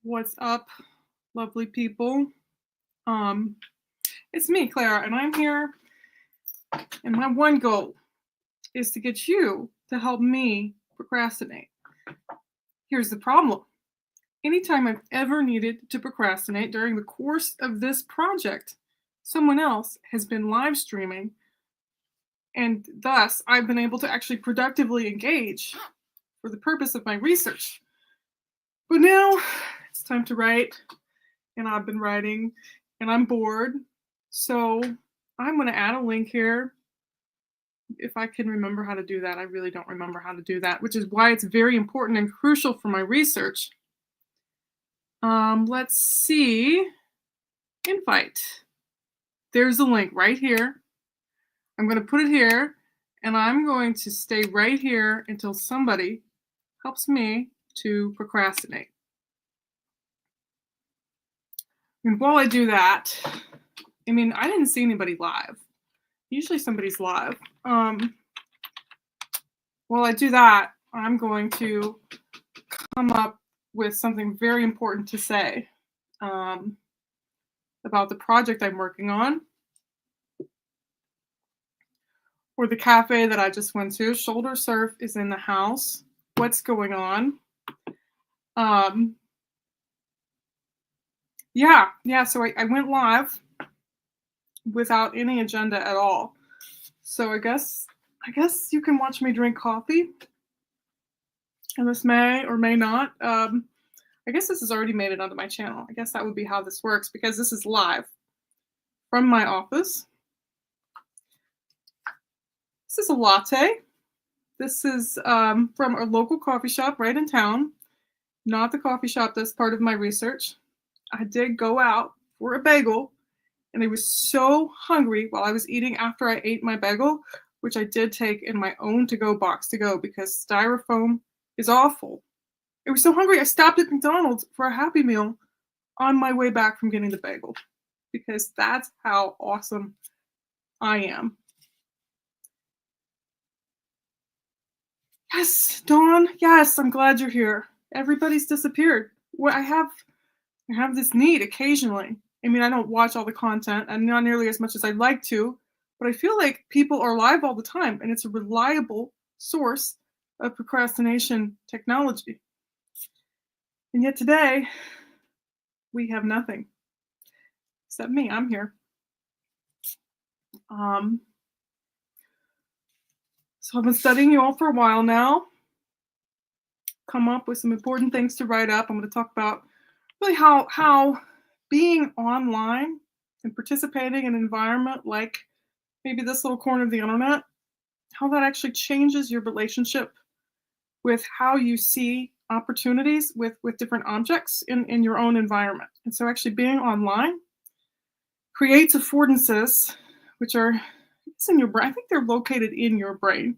What's up, lovely people? Um, it's me, Clara, and I'm here. And my one goal is to get you to help me procrastinate. Here's the problem. Anytime I've ever needed to procrastinate during the course of this project, someone else has been live streaming, and thus I've been able to actually productively engage for the purpose of my research. But now it's time to write, and I've been writing, and I'm bored. So I'm going to add a link here. If I can remember how to do that, I really don't remember how to do that, which is why it's very important and crucial for my research. Let's see. Invite. There's the link right here. I'm going to put it here, and I'm going to stay right here until somebody helps me to procrastinate. And while I do that, I didn't see anybody live. Usually somebody's live. While I do that, I'm going to come up with something very important to say about the project I'm working on, or the cafe that I just went to. Shoulder Surf is in the house. What's going on? So I went live without any agenda at all. So I guess you can watch me drink coffee. And this may or may not. I guess this has already made it onto my channel. I guess that would be how this works, because this is live from my office. This is a latte. This is from a local coffee shop right in town, not the coffee shop that's part of my research. I did go out for a bagel, and I was so hungry while I was eating after I ate my bagel, which I did take in my own to-go box to go because styrofoam is awful. I was so hungry I stopped at McDonald's for a Happy Meal on my way back from getting the bagel, because that's how awesome I am. Yes, Dawn. Yes, I'm glad you're here. Everybody's disappeared. Well, I have this need occasionally. I don't watch all the content, and not nearly as much as I'd like to, but I feel like people are live all the time, and it's a reliable source of procrastination technology. And yet today, we have nothing. Except me, I'm here. So I've been studying you all for a while now. Come up with some important things to write up. I'm going to talk about really how being online and participating in an environment like maybe this little corner of the internet, how that actually changes your relationship with how you see opportunities with different objects in your own environment. And so actually being online creates affordances, which are in your brain. I think they're located in your brain.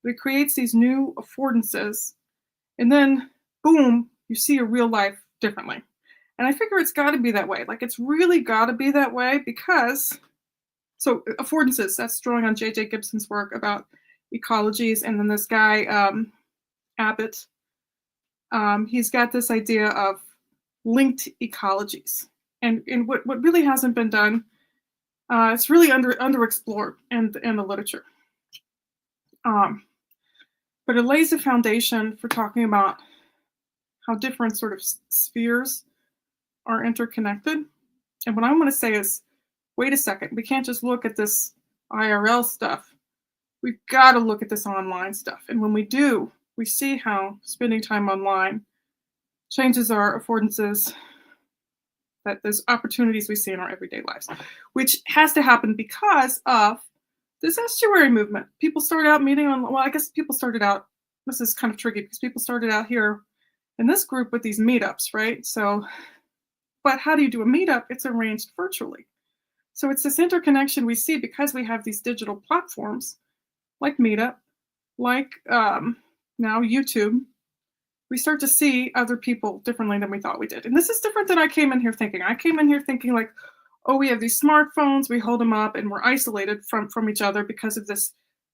But it creates these new affordances, and then boom, you see your real life differently. And I figure it's got to be that way. Like, it's really got to be that way, because so affordances, that's drawing on J.J. Gibson's work about ecologies. And then this guy, Abbott, he's got this idea of linked ecologies. And what really hasn't been done, it's really underexplored in the literature. But it lays a foundation for talking about how different sort of spheres are interconnected. And what I want to say is, wait a second, we can't just look at this IRL stuff. We've got to look at this online stuff. And when we do, we see how spending time online changes our affordances, that there's opportunities we see in our everyday lives, which has to happen because of this estuary movement. People started out meeting on, well, I guess people started out, this is kind of tricky because people started out here in this group with these meetups, right? So, but how do you do a meetup? It's arranged virtually. So it's this interconnection we see because we have these digital platforms like Meetup, like now YouTube. We start to see other people differently than we thought we did. And this is different than I came in here thinking. I came in here thinking like, oh, we have these smartphones, we hold them up, and we're isolated from each other because of this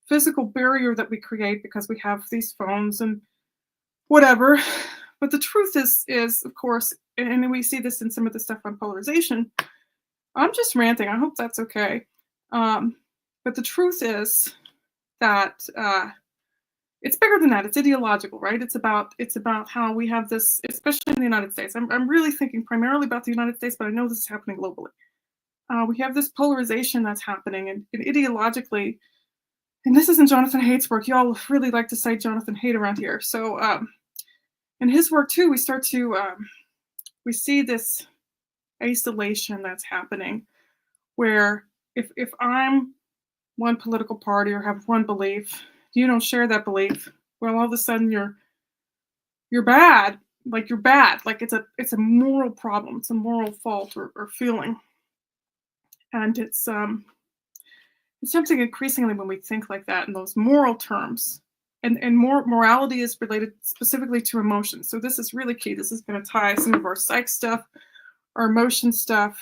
physical barrier that we create because we have these phones and whatever. But the truth is, of course, and we see this in some of the stuff on polarization. I'm just ranting. I hope that's okay. Um, but the truth is that it's bigger than that. It's ideological, right? It's about how we have this, especially in the United States. I'm really thinking primarily about the United States, but I know this is happening globally. We have this polarization that's happening, and ideologically, and this isn't Jonathan Haidt's work. Y'all really like to cite Jonathan Haidt around here. So in his work too, we see this isolation that's happening, where if I'm one political party or have one belief, you don't share that belief, well, all of a sudden you're bad. Like you're bad. Like it's a moral problem. It's a moral fault or feeling, and it's something increasingly when we think like that in those moral terms. And morality is related specifically to emotions. So this is really key. This is going to tie some of our psych stuff, our emotion stuff,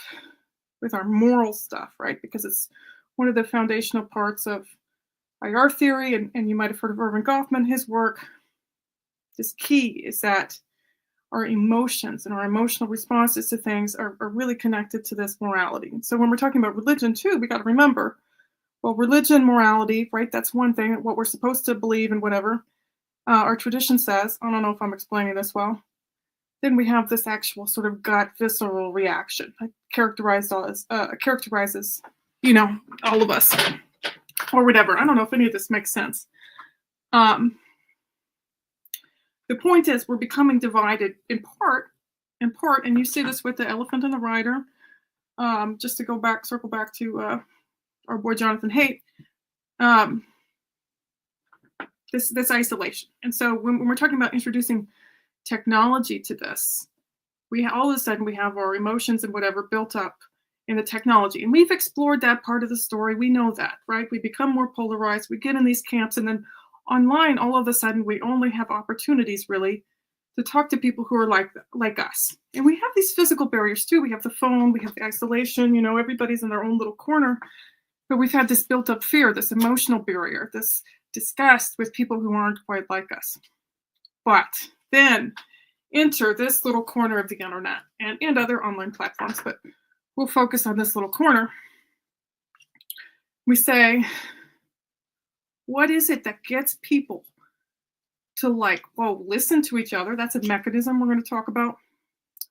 with our moral stuff, right? Because it's one of the foundational parts of IR theory, and you might have heard of Irving Goffman, his work. This key is that our emotions and our emotional responses to things are really connected to this morality. So when we're talking about religion too, we got to remember, well, religion, morality, right? That's one thing, what we're supposed to believe and whatever. Our tradition says, I don't know if I'm explaining this well. Then we have this actual sort of gut visceral reaction, characterizes, all of us, or whatever. I don't know if any of this makes sense. The point is, we're becoming divided in part, and you see this with the elephant and the rider. Just to circle back to our boy Jonathan Haidt, this isolation. And so when we're talking about introducing technology to this, all of a sudden we have our emotions and whatever built up in the technology. And we've explored that part of the story. We know that, right? We become more polarized. We get in these camps, and then online, all of a sudden, we only have opportunities really to talk to people who are like us. And we have these physical barriers too. We have the phone, we have the isolation, everybody's in their own little corner. But we've had this built up fear, this emotional barrier, this disgust with people who aren't quite like us. But then enter this little corner of the internet and other online platforms, but we'll focus on this little corner. We say, what is it that gets people to listen to each other? That's a mechanism we're going to talk about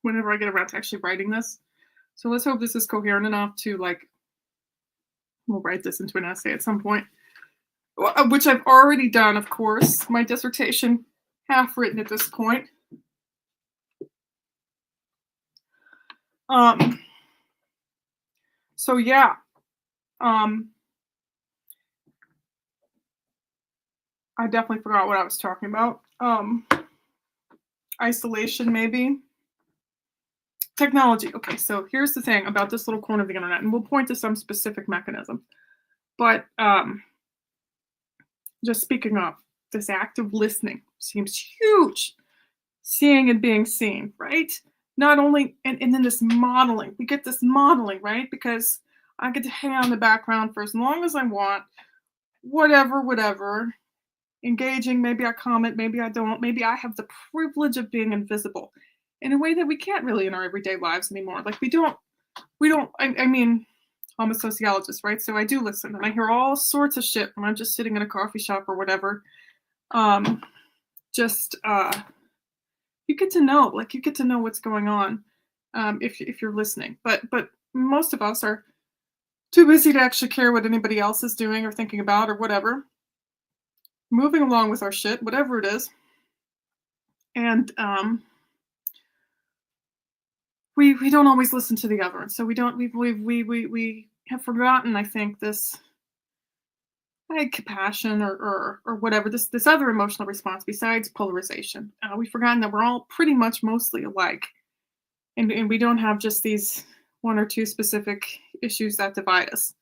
whenever I get around to actually writing this. So let's hope this is coherent enough to we'll write this into an essay at some point, which I've already done, of course. My dissertation, half written at this point. So yeah, I definitely forgot what I was talking about. Isolation, maybe. Technology. Okay, so here's the thing about this little corner of the internet, and we'll point to some specific mechanism. But just speaking of, this act of listening seems huge. Seeing and being seen, right? Not only, and then this modeling. We get this modeling, right? Because I get to hang out in the background for as long as I want, whatever. Engaging, maybe I comment, maybe I don't. Maybe I have the privilege of being invisible in a way that we can't really in our everyday lives anymore. I mean, I'm a sociologist, right? So I do listen, and I hear all sorts of shit when I'm just sitting in a coffee shop or whatever. You get to know, what's going on if you're listening. But most of us are too busy to actually care what anybody else is doing or thinking about or whatever. Moving along with our shit, whatever it is. And we don't always listen to the other. And so we have forgotten, I think, this compassion or whatever, this other emotional response besides polarization. We've forgotten that we're all pretty much mostly alike. And we don't have just these one or two specific issues that divide us.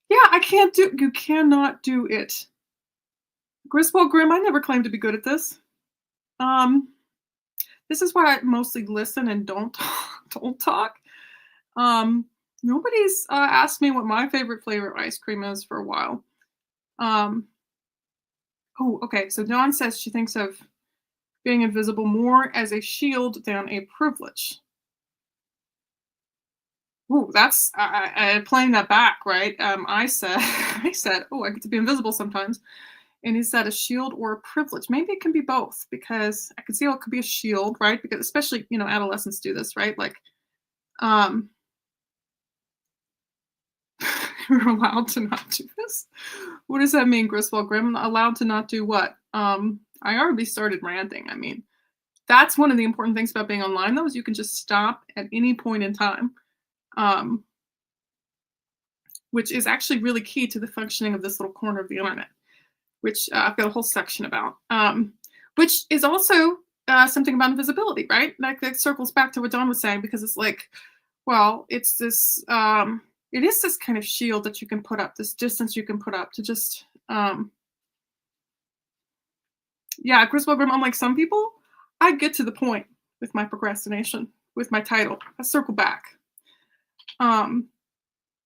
Yeah, you cannot do it. Griswold Grimm, I never claimed to be good at this. This is why I mostly listen and don't talk. Nobody's asked me what my favorite flavor of ice cream is for a while. Oh, okay. So Dawn says she thinks of being invisible more as a shield than a privilege. Ooh, that's playing that back, right? I said, I said, oh, I get to be invisible sometimes, and he said a shield or a privilege. Maybe it can be both because I can see how it could be a shield, right? Because especially adolescents do this, right? Like, um, you're allowed to not do this. What does that mean, Griswold Grimm? Allowed to not do what? I already started ranting. I mean, that's one of the important things about being online, though, is you can just stop at any point in time. Which is actually really key to the functioning of this little corner of the internet, which I've got a whole section about, which is also something about invisibility, right? Like that circles back to what Don was saying, because it's like, well, it's this, it is this kind of shield that you can put up, this distance you can put up to just, yeah, Griswold Grimm, unlike some people, I get to the point with my procrastination, with my title. I circle back.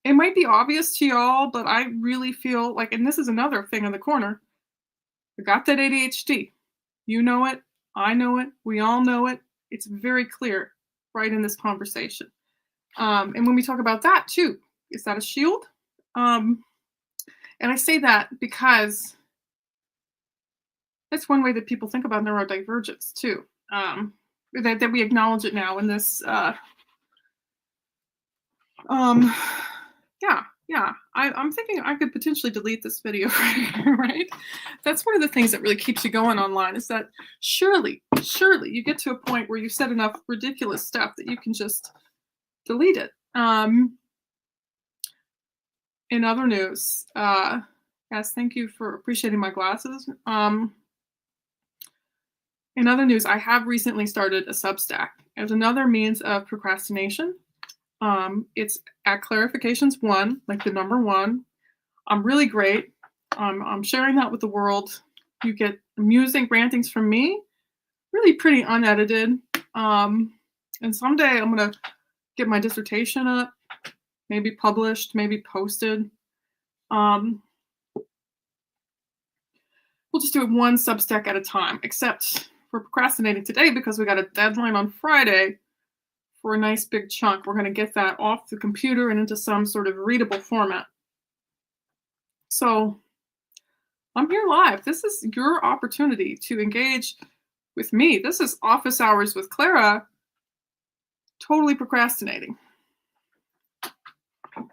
It might be obvious to y'all, but I really feel like, and this is another thing in the corner, I got that ADHD. You know it. I know it. We all know it. It's very clear right in this conversation. And when we talk about that too, is that a shield? And I say that because that's one way that people think about neurodivergence too. That we acknowledge it now in this, yeah. I'm thinking I could potentially delete this video right? That's one of the things that really keeps you going online, is that surely you get to a point where you said enough ridiculous stuff that you can just delete it. In other news, yes, thank you for appreciating my glasses. In other news, I have recently started a Substack as another means of procrastination. It's at Clarifications 1, like the number 1. I'm really great. I'm sharing that with the world. You get amusing rantings from me, really pretty unedited. And someday I'm gonna get my dissertation up, maybe published, maybe posted. We'll just do it one Substack at a time, except we're procrastinating today because we got a deadline on Friday for a nice big chunk. We're going to get that off the computer and into some sort of readable format. So I'm here live. This is your opportunity to engage with me. This is office hours with Clara, totally procrastinating. I'm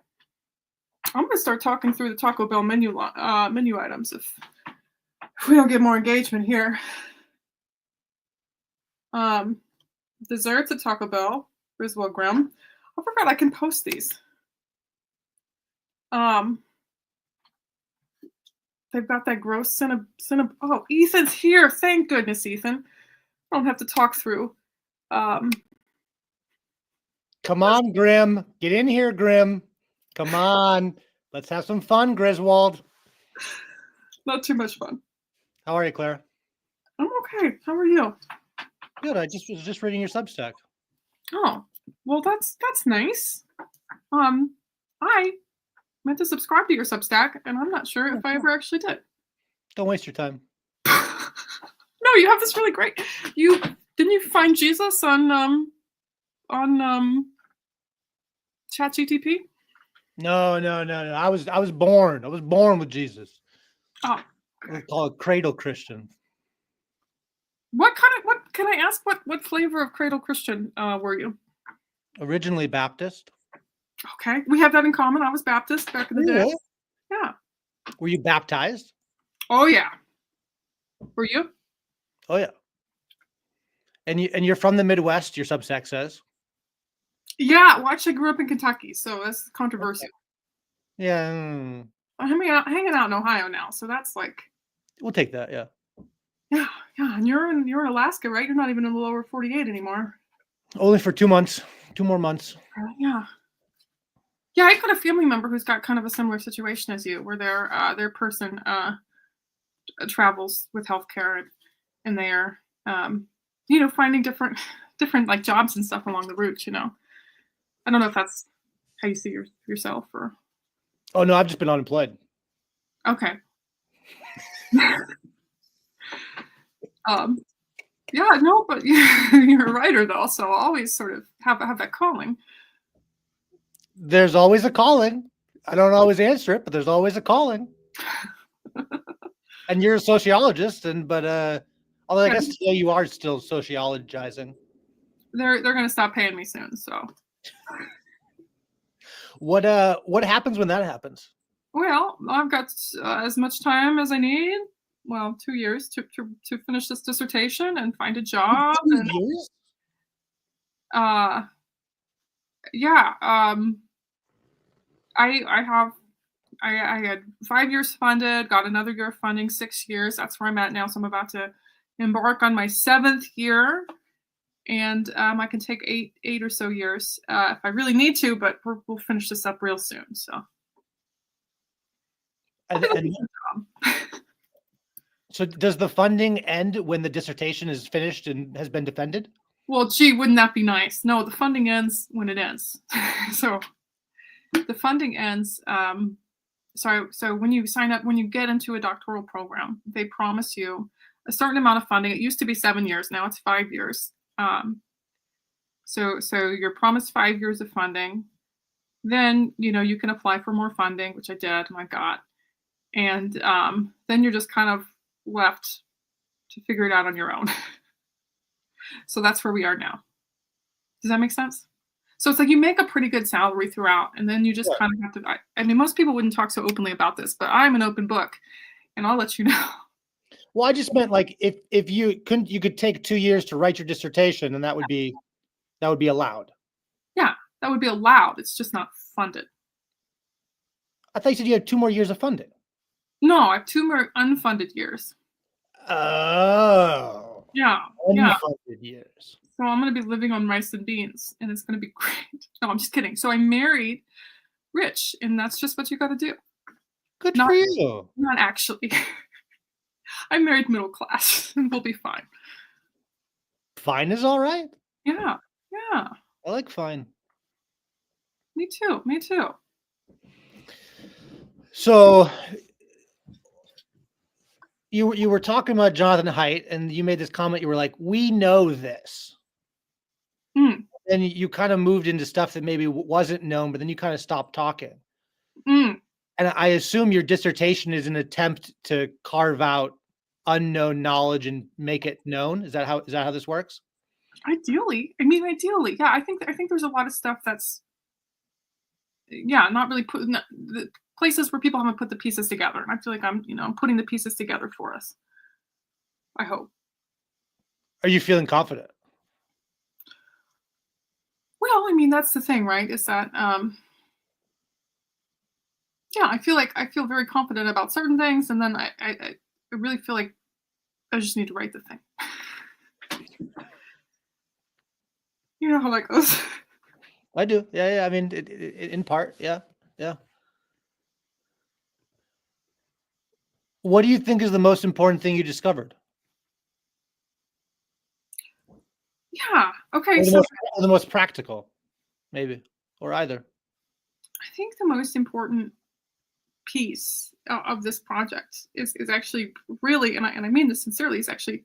going to start talking through the Taco Bell menu items if we don't get more engagement here. Desserts at Taco Bell, Griswold Grimm. I forgot I can post these. They've got that gross cinnamon. Oh, Ethan's here. Thank goodness, Ethan. I don't have to talk through. Come on, Grimm. Get in here, Grimm. Come on. Let's have some fun, Griswold. Not too much fun. How are you, Clara? I'm okay. How are you? Good. I was just reading your Substack. Oh, well, that's nice. I meant to subscribe to your Substack, and I'm not sure if I ever actually did. Don't waste your time. No, you have this really great. Didn't you find Jesus on ChatGTP? No. I was born. I was born with Jesus. Oh, We call it cradle Christian. What can I ask? What flavor of cradle Christian were you? Originally Baptist. Okay, we have that in common. I was Baptist back in the day. Yeah. Were you baptized? Oh yeah. Were you? Oh yeah. And you're from the Midwest, your Substack says. Yeah, well, actually, I grew up in Kentucky, so that's controversial. Okay. Yeah. I'm hanging out in Ohio now, so that's like. We'll take that. Yeah. Yeah, and you're in Alaska, right? You're not even in the lower 48 anymore. Only for 2 months. 2 more months. Yeah. Yeah, I've got a family member who's got kind of a similar situation as you, where their person travels with healthcare, and they're finding different like jobs and stuff along the route. I don't know if that's how you see yourself or. Oh no, I've just been unemployed. Okay. Yeah, no, but you're a writer though, so always sort of have that calling. There's always a calling. I don't always answer it, but there's always a calling. And you're a sociologist, although I Yeah, guess today you are still sociologizing. they're gonna stop paying me soon, so. What happens when that happens? Well, I've got as much time as I need. Well, 2 years to finish this dissertation and find a job, 2 and years? uh, yeah, I have I had 5 years funded, got another year of funding, 6 years. That's where I'm at now. So I'm about to embark on my seventh year, and I can take eight or so years if I really need to. But we'll finish this up real soon. So I'll And, be looking and for a job. so does the funding end when the dissertation is finished and has been defended? Well, gee, wouldn't that be nice? No, the funding ends when it ends. So the funding ends. So when you sign up, when you get into a doctoral program, they promise you a certain amount of funding. It used to be 7 years, now it's 5 years. So you're promised 5 years of funding. Then you can apply for more funding, which I did and I got, and then you're just kind of left to figure it out on your own. So that's where we are now. Does that make sense? So it's like you make a pretty good salary throughout, and then you just Right. kind of have to. I mean, most people wouldn't talk so openly about this, but I'm an open book, and I'll let you know. Well, I just meant like if you could take 2 years to write your dissertation, and that would be allowed. Yeah, that would be allowed. It's just not funded. I thought you said you had 2 more years of funding. No, I have 2 more unfunded years. Oh, Yeah, yeah. unfunded years. So I'm gonna be living on rice and beans, and it's gonna be great. No, I'm just kidding. So I married rich, and that's just what you got to do. Good Not, for you. not actually. I married middle class, and we'll be fine. Fine is all right. Yeah, yeah. I like fine. Me too. Me too. So you were talking about Jonathan Haidt, and you made this comment. You were like, "We know this." Mm, Then you kind of moved into stuff that maybe wasn't known, but then you kind of stopped talking. mm. And I assume your dissertation is an attempt to carve out unknown knowledge and make it known. Is that how this works? Ideally, I mean, ideally, yeah. I think there's a lot of stuff that's yeah, not really put the places where people haven't put the pieces together, and I feel like I'm putting the pieces together for us. I hope. Are you feeling confident? Well, I mean, that's the thing, right? Is that yeah, I feel very confident about certain things, and then I really feel like I just need to write the thing. You know how that goes. I do. Yeah, yeah. I mean, in part, yeah, yeah. What do you think is the most important thing you discovered? Yeah. Okay. Or the So most, or the most practical, maybe, or either. I think the most important piece of this project is actually really, and I mean this sincerely, is actually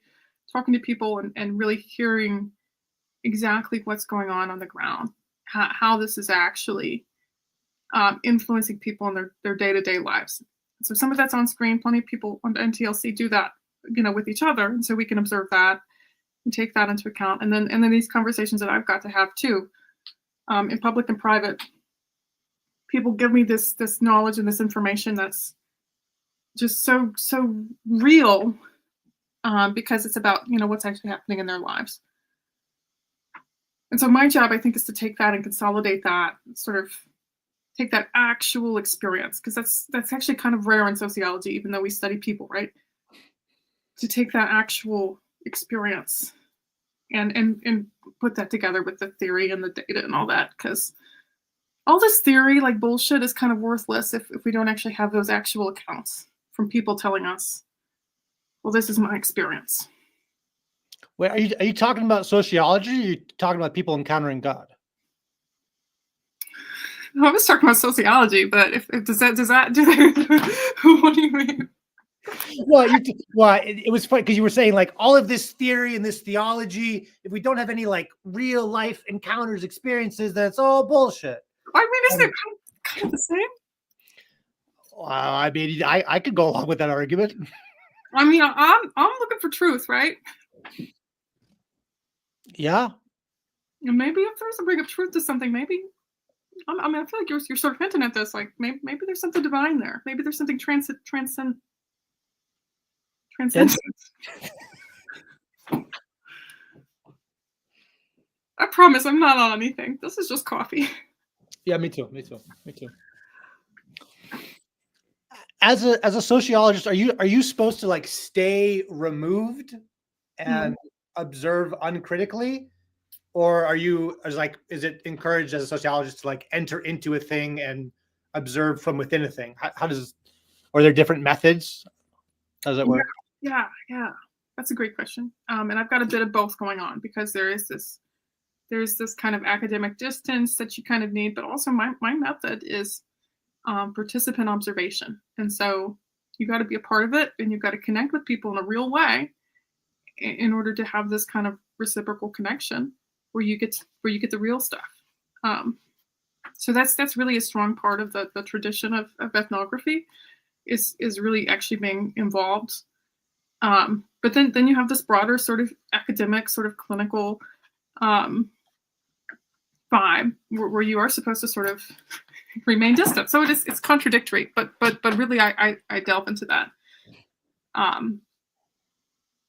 talking to people and really hearing exactly what's going on the ground, how this is actually influencing people in their day-to-day lives. So some of that's on screen. Plenty of people on NTLC do that, with each other, and so we can observe that and take that into account. And then these conversations that I've got to have too, in public and private. People give me this knowledge and this information that's just so real, because it's about what's actually happening in their lives. And so my job, I think, is to take that and consolidate that, sort of take that actual experience, because that's actually kind of rare in sociology, even though we study people, right? To take that actual experience and put that together with the theory and the data and all that, because all this theory, like bullshit, is kind of worthless if we don't actually have those actual accounts from people telling us, well, this is my experience. Wait, are you talking about sociology? Or are you talking about people encountering God? I was talking about sociology, but if does that do they, what do you mean? Well, it was funny because you were saying like all of this theory and this theology, if we don't have any like real life encounters, experiences, that's all bullshit. I mean, isn't And it kind of the same? I mean, I could go along with that argument. I mean, I'm looking for truth, right? Yeah. And maybe if there's a ring of truth to something, maybe I mean, I feel like you're sort of hinting at this. Like maybe there's something divine there. Maybe there's something transcendent. I promise I'm not on anything. This is just coffee. Yeah, me too. Me too. Me too. As a sociologist, are you supposed to like stay removed and observe uncritically? Or are you is it encouraged as a sociologist to like enter into a thing and observe from within a thing? How does, are there different methods? How does that work? Yeah. That's a great question. And I've got a bit of both going on because there's this kind of academic distance that you kind of need, but also my method is participant observation. And so you got to be a part of it and you've got to connect with people in a real way in order to have this kind of reciprocal connection where you get the real stuff. So that's really a strong part of the tradition of ethnography is really actually being involved. But then you have this broader sort of academic, sort of clinical vibe where you are supposed to sort of remain distant. So it's contradictory, but really I delve into that.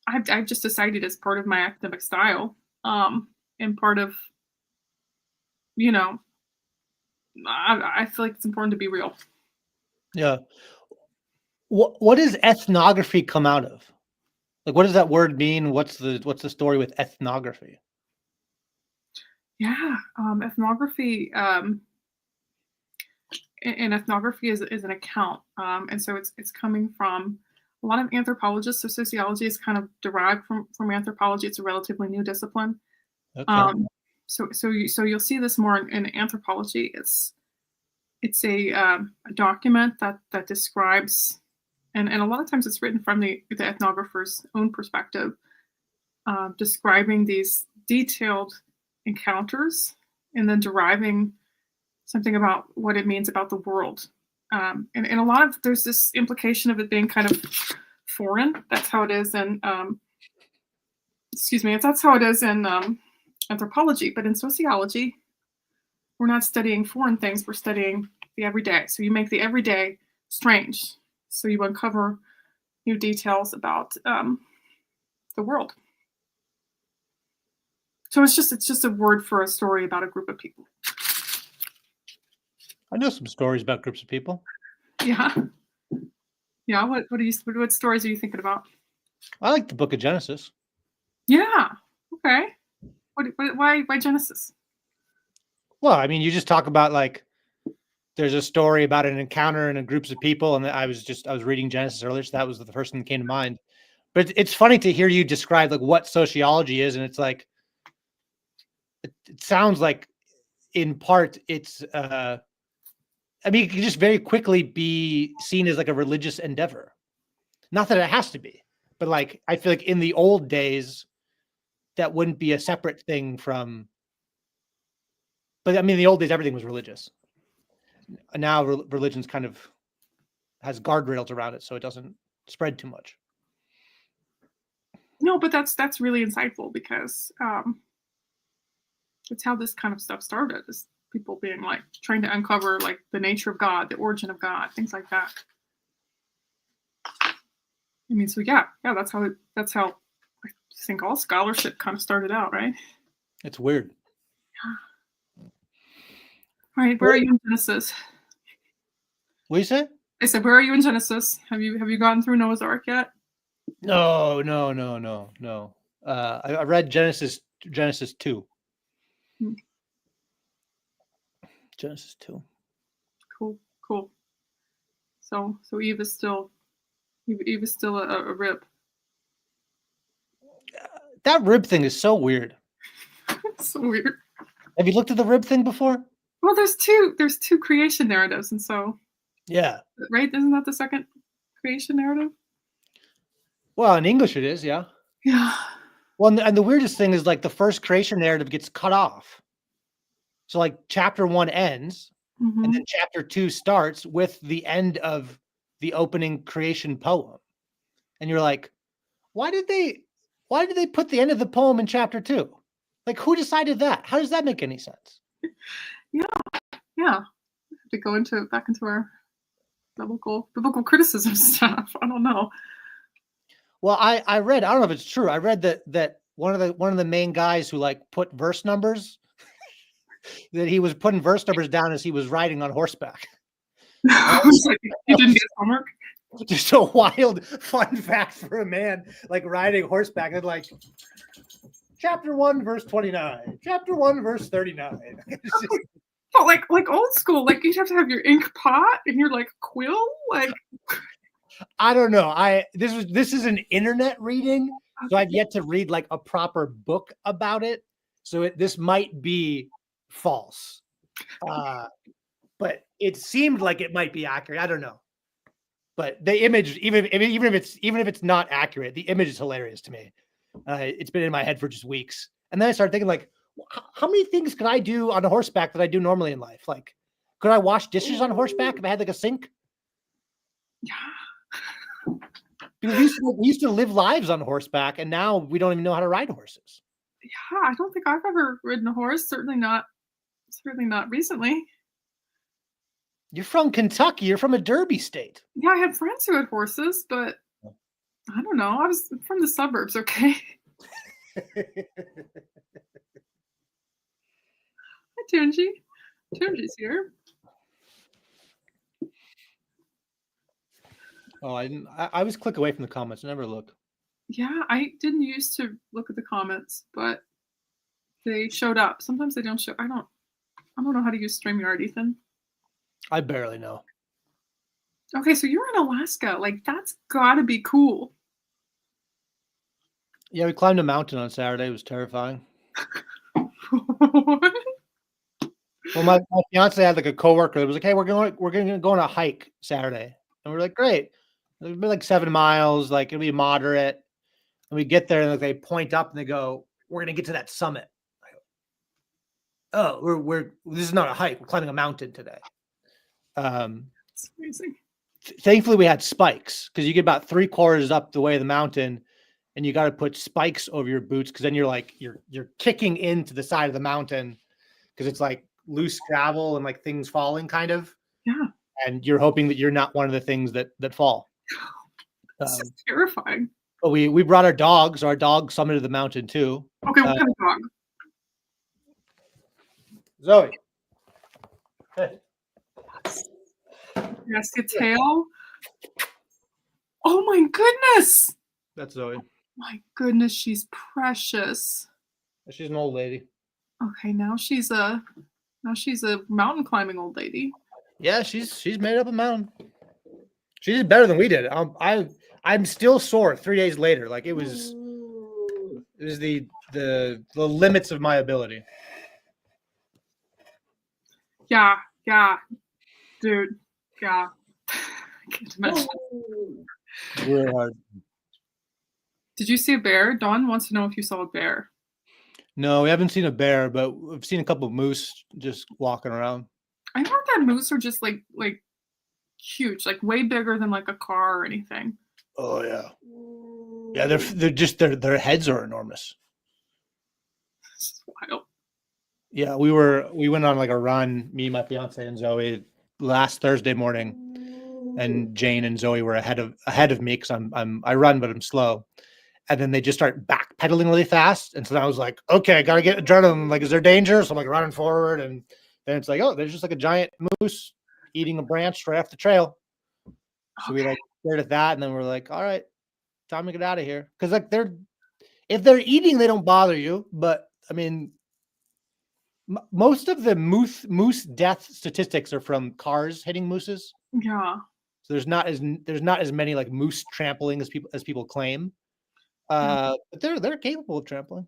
I've just decided as part of my academic style, and part of, I feel like it's important to be real. Yeah. What does ethnography come out of? Like, what does that word mean? What's the story with ethnography? Yeah, ethnography. And ethnography is an account, and so it's coming from a lot of anthropologists. So sociology is kind of derived from anthropology. It's a relatively new discipline. Okay. So you'll see this more in anthropology. It's a document that describes, and a lot of times it's written from the ethnographer's own perspective, describing these detailed encounters and then deriving something about what it means about the world. And a lot of, there's this implication of it being kind of foreign. That's how it is in, that's how it is in anthropology. But in sociology, we're not studying foreign things, we're studying the everyday. So you make the everyday strange. So you uncover new details about the world. So it's just a word for a story about a group of people. I know some stories about groups of people. Yeah. What stories are you thinking about? I like the Book of Genesis. Yeah. Okay. Why Genesis? Well, I mean, you just talk about like there's a story about an encounter in a groups of people, and I was reading Genesis earlier, so that was the first thing that came to mind. But it's funny to hear you describe like what sociology is, and it's like it sounds like in part it's I mean, it can just very quickly be seen as like a religious endeavor. Not that it has to be, but like I feel like in the old days, that wouldn't be a separate thing from. But I mean, in the old days, everything was religious. Now religion's kind of has guardrails around it, so it doesn't spread too much. No, but that's really insightful because it's how this kind of stuff started. Is people being like trying to uncover like the nature of God, the origin of God, things like that. I mean, so yeah, that's how I think all scholarship kind of started out, right? It's weird. All right, where are you in Genesis? What do you say? I said, where are you in Genesis? Have you gotten through Noah's Ark yet? No. I read Genesis 2. Genesis 2. Cool. So Eve is still a rib. That rib thing is so weird. It's so weird. Have you looked at the rib thing before? Well, there's two creation narratives, and so yeah, right, isn't that the second creation narrative? Well, in English it is, yeah. Yeah. Well, and the weirdest thing is like the first creation narrative gets cut off. So like chapter 1 ends, and then Hmm. chapter 2 starts with the end of the opening creation poem. And you're like, why did they put the end of the poem in chapter 2? Like, who decided that? How does that make any sense? Yeah. Yeah. To go back into our biblical criticism stuff. I don't know. Well, I read, I don't know if it's true. I read that one of the main guys who like put verse numbers, that he was putting verse numbers down as he was riding on horseback. It's like you didn't get homework. Just a wild fun fact for a man like riding horseback, and like chapter 1 verse 29, chapter 1 verse 39. But like old school, like you'd have to have your ink pot and your like quill, like I don't know. This is an internet reading, so I've yet to read like a proper book about it. So this might be false, but it seemed like it might be accurate. I don't know, but the image, even if it's not accurate, the image is hilarious to me. It's been in my head for just weeks, and then I started thinking like, how many things could I do on a horseback that I do normally in life? Like, could I wash dishes on horseback if I had like a sink? yeah. Because we used to live lives on horseback, and now we don't even know how to ride horses. Yeah, I don't think I've ever ridden a horse. Certainly not recently. You're from Kentucky. You're from a Derby state. Yeah, I had friends who had horses, but I don't know. I was from the suburbs, okay? Hi, Tunji. Tunji's here. Oh, I didn't. I always click away from the comments. I never look. Yeah, I didn't used to look at the comments, but they showed up. Sometimes they don't show. I don't know how to use StreamYard, Ethan. I barely know. Okay, so you're in Alaska. Like that's gotta be cool. Yeah, we climbed a mountain on Saturday. It was terrifying. Well, my fiance had like a coworker that was like, "Hey, we're going to go on a hike Saturday," and we're like, "Great." It'll be like 7 miles. Like it'll be moderate. And we get there and like, they point up and they go, "We're gonna get to that summit." Oh, we're this is not a hike. We're climbing a mountain today. It's amazing. Thankfully, we had spikes because you get about 3/4 up the way of the mountain, and you got to put spikes over your boots because then you're kicking into the side of the mountain because it's like loose gravel and like things falling kind of, Yeah. and you're hoping that you're not one of the things that fall. This is terrifying. But we brought our dogs. Our dog summited the mountain too. Okay, what kind of dog? Zoe. Hey. Yes, the tail. Oh my goodness. That's Zoe. My goodness, she's precious. She's an old lady. Okay, now she's a mountain climbing old lady. Yeah, she's made up a mountain. She did better than we did. I'm still sore 3 days later. Like it was the limits of my ability. Yeah, dude, yeah. I can't imagine. Really hard. Did you see a bear? Dawn wants to know if you saw a bear. No, we haven't seen a bear, but we've seen a couple of moose just walking around. I heard that moose are just like huge, like way bigger than like a car or anything. Oh yeah, yeah. They're just their heads are enormous. This is wild. Yeah, we went on like a run, me, my fiance, and Zoe last Thursday morning, and Jane and Zoe were ahead of me because I run but I'm slow, and then they just start backpedaling really fast, and so I was like, okay, I gotta get adrenaline. Like, is there danger? So I'm like running forward, and then it's like, oh, there's just like a giant moose eating a branch right off the trail. So we like stared at that, and then we're like, all right, time to get out of here. Because like if they're eating, they don't bother you. But I mean, most of the moose death statistics are from cars hitting mooses. Yeah. So there's not as many like moose trampling as people claim. But they're capable of trampling.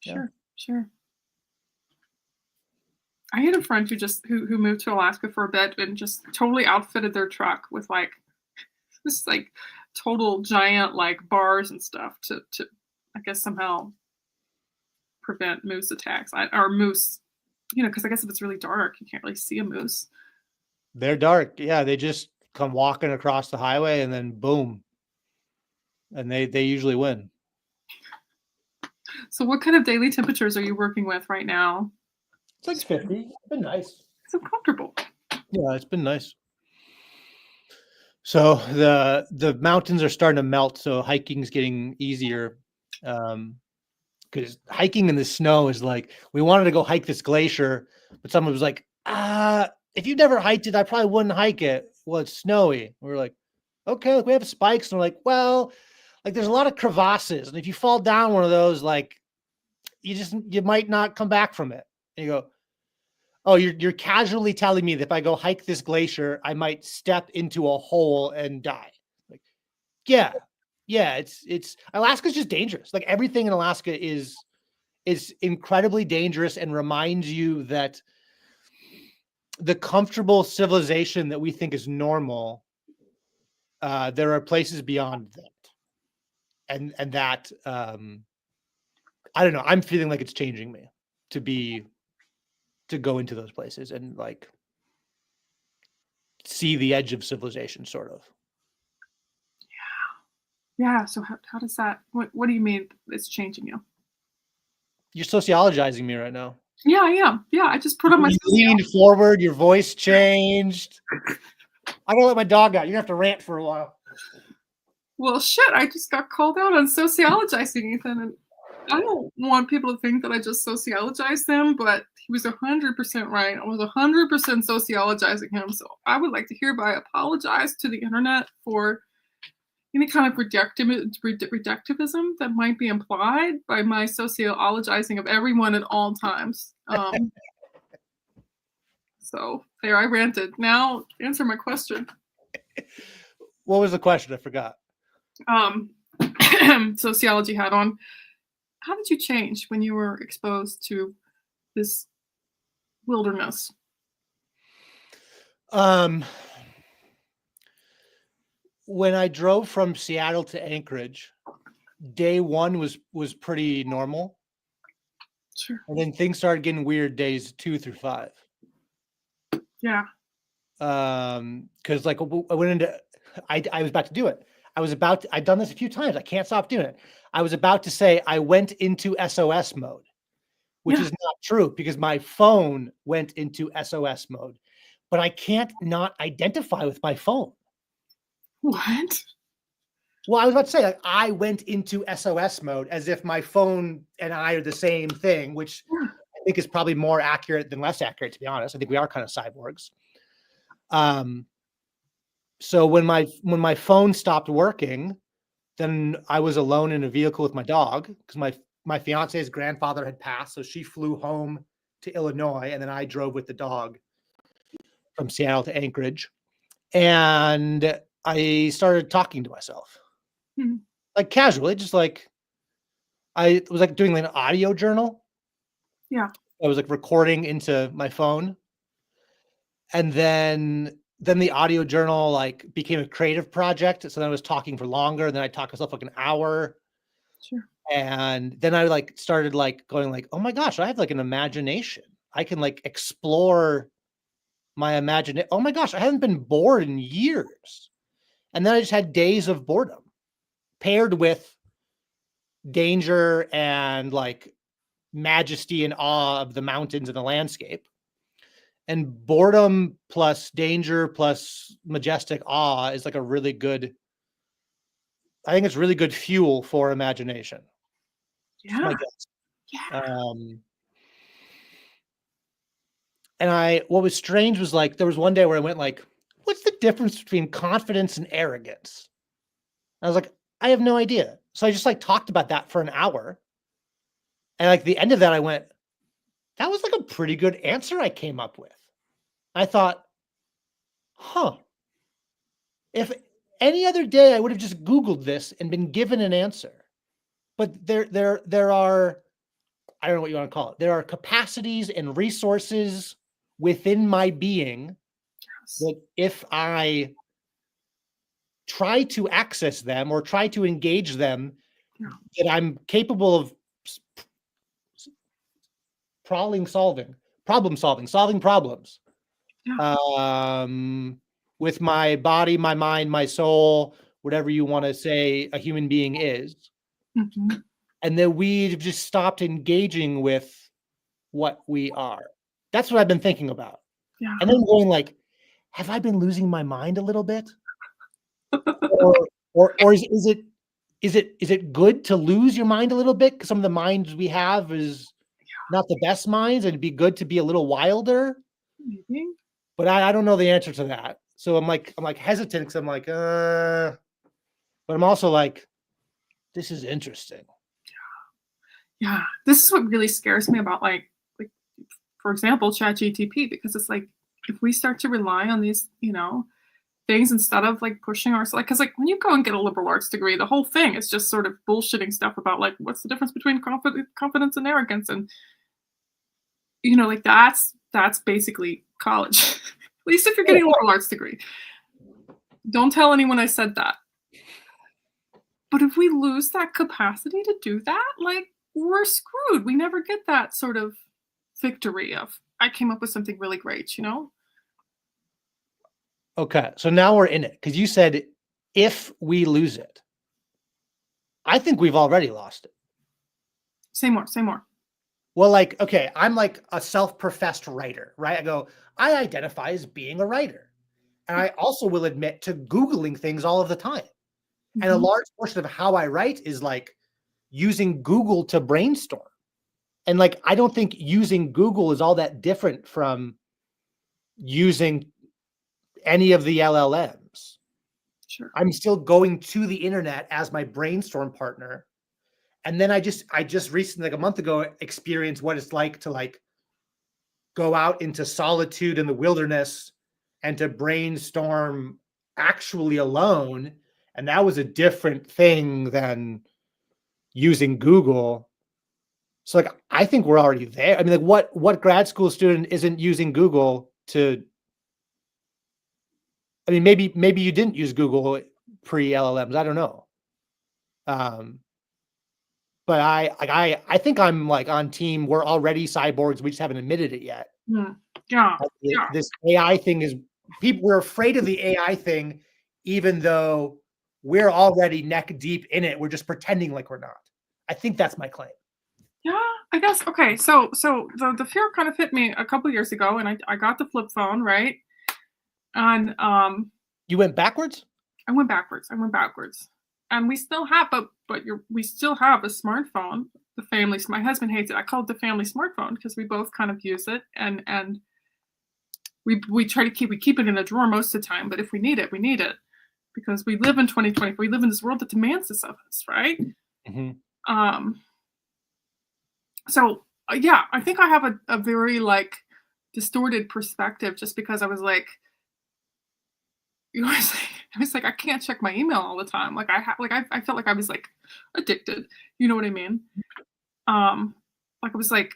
Sure. I had a friend who moved to Alaska for a bit and just totally outfitted their truck with like this like total giant like bars and stuff to I guess somehow prevent moose attacks or moose, because I guess if it's really dark, you can't really see a moose. They're dark. Yeah, they just come walking across the highway and then boom. And they usually win. So what kind of daily temperatures are you working with right now? It's like 50. It's been nice. So comfortable. Yeah, it's been nice. So the mountains are starting to melt, so hiking's getting easier. Because hiking in the snow is like, we wanted to go hike this glacier, but someone was like, if you've never hiked it, I probably wouldn't hike it. Well, it's snowy. We were like, okay, we have spikes. And we're like, well, like there's a lot of crevasses. And if you fall down one of those, like you might not come back from it. And you go, oh, you're casually telling me that if I go hike this glacier, I might step into a hole and die. Like, yeah, it's Alaska's just dangerous. Like everything in Alaska is incredibly dangerous and reminds you that the comfortable civilization that we think is normal, there are places beyond that, and that I don't know. I'm feeling like it's changing me to go into those places and like see the edge of civilization, sort of. Yeah. So how does that? What do you mean it's changing you? You're sociologizing me right now. Yeah, I am. Yeah, I just put on my. You leaned forward. Your voice changed. I gotta let my dog out. You have to rant for a while. Well, shit! I just got called out on sociologizing Ethan, and I don't want people to think that I just sociologized them, but he was 100% right. I was 100% sociologizing him. So I would like to hereby apologize to the internet for any kind of reductivism that might be implied by my sociologizing of everyone at all times. So there, I ranted. Now answer my question. What was the question? I forgot. Sociology hat on. How did you change when you were exposed to this wilderness? When I drove from Seattle to Anchorage, day one was pretty normal. Sure. And then things started getting weird days 2 through 5. Yeah. Because like I went into, I was about to do it. I've done this a few times. I can't stop doing it. I was about to say I went into SOS mode, which is not true because my phone went into SOS mode, but I can't not identify with my phone. What? Well, I was about to say, like, I went into SOS mode as if my phone and I are the same thing, which I think is probably more accurate than less accurate, to be honest. I think we are kind of cyborgs. So when my phone stopped working, then I was alone in a vehicle with my dog because my fiance's grandfather had passed, so she flew home to Illinois, and then I drove with the dog from Seattle to Anchorage, and I started talking to myself. Like casually, just like I was like doing like an audio journal. Yeah. I was like recording into my phone. And then the audio journal like became a creative project. So then I was talking for longer. And then I talked to myself like an hour. Sure. And then I like started like going like, oh my gosh, I have like an imagination. I can like explore my imagination. Oh my gosh, I haven't been bored in years. And then I just had days of boredom paired with danger and like majesty and awe of the mountains and the landscape. And boredom plus danger plus majestic awe is like a really good, I think it's really good fuel for imagination. Yeah. My guess. Yeah. And what was strange was like, there was one day where I went like, what's the difference between confidence and arrogance? And I was like, I have no idea. So I just like talked about that for an hour. And like the end of that, I went, that was like a pretty good answer I came up with. I thought, huh, if any other day I would have just Googled this and been given an answer. But there are, I don't know what you want to call it. There are capacities and resources within my being that if I try to access them or try to engage them, Yeah. that I'm capable of problem solving problems. Yeah. With my body, my mind, my soul, whatever you want to say a human being is. Mm-hmm. And then we've just stopped engaging with what we are. That's what I've been thinking about. Yeah. And then going like, have I been losing my mind a little bit? Or is it good to lose your mind a little bit? Because some of the minds we have is not the best minds, and it'd be good to be a little wilder. Maybe. But I don't know the answer to that. So I'm like hesitant because I'm like, but I'm also like, this is interesting. Yeah. This is what really scares me about like for example, ChatGTP, because it's like if we start to rely on these, things instead of like pushing ourselves, like, because like when you go and get a liberal arts degree, the whole thing is just sort of bullshitting stuff about like what's the difference between confidence and arrogance, and like that's basically college. At least if you're getting a liberal arts degree. Don't tell anyone I said that. But if we lose that capacity to do that, like we're screwed. We never get that sort of victory of I came up with something really great, Okay, so now we're in it because you said if we lose it. I think we've already lost it. Say more. Well, like, okay, I'm like a self-professed writer, right? I identify as being a writer. And I also will admit to Googling things all of the time. Mm-hmm. And a large portion of how I write is like using Google to brainstorm. And like, I don't think using Google is all that different from using any of the LLMs. Sure. I'm still going to the internet as my brainstorm partner. And then I just recently, like a month ago, experienced what it's like to like go out into solitude in the wilderness and to brainstorm actually alone. And that was a different thing than using Google. So like, I think we're already there. I mean, like what grad school student isn't using Google to, I mean, maybe you didn't use Google pre LLMs. I don't know. But I think I'm like on team. We're already cyborgs. We just haven't admitted it yet. Yeah. This AI thing is we're afraid of the AI thing, even though we're already neck deep in it. We're just pretending like we're not. I think that's my claim. Yeah, I guess. Okay. So the fear kind of hit me a couple years ago, and I got the flip phone, right? And You went backwards? I went backwards. And we still have, we still have a smartphone. The family. My husband hates it. I call it the family smartphone because we both kind of use it, and we try to keep it in a drawer most of the time. But if we need it, we need it because we live in 2020. We live in this world that demands this of us, right? Mm-hmm. So yeah, I think I have a very like distorted perspective just because I was like, I was like, I can't check my email all the time. Like I felt like I was like addicted. You know what I mean? Like I was like,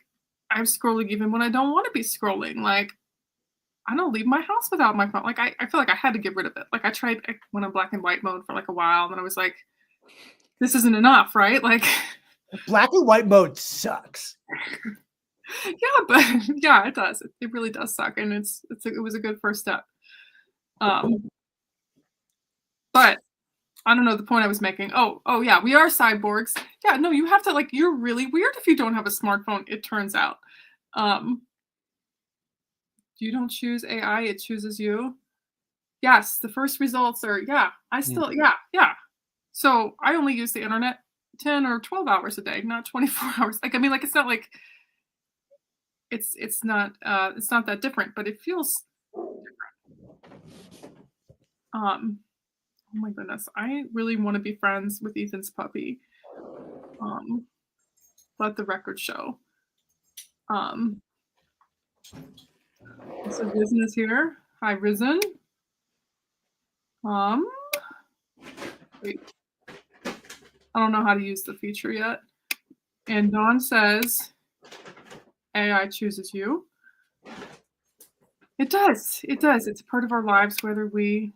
I'm scrolling even when I don't want to be scrolling. Like I don't leave my house without my phone. Like I feel like I had to get rid of it. Like I went on black and white mode for like a while, and then I was like, this isn't enough, right? Like black and white mode sucks. Yeah, but yeah, it does. It really does suck, and it was a good first step. But I don't know the point I was making. Oh yeah, we are cyborgs. Yeah, no, you have to like. You're really weird if you don't have a smartphone. It turns out, you don't choose AI; it chooses you. Yes, the first results are yeah. I still yeah. So I only use the internet 10 or 12 hours a day, not 24 hours. Like I mean, like it's not like it's not that different, but it feels different. Oh my goodness, I really want to be friends with Ethan's puppy. Let the record show. So Risen is here. Hi, Risen. Wait. I don't know how to use the feature yet. And Dawn says, AI chooses you. It does. It does. It's a part of our lives, whether we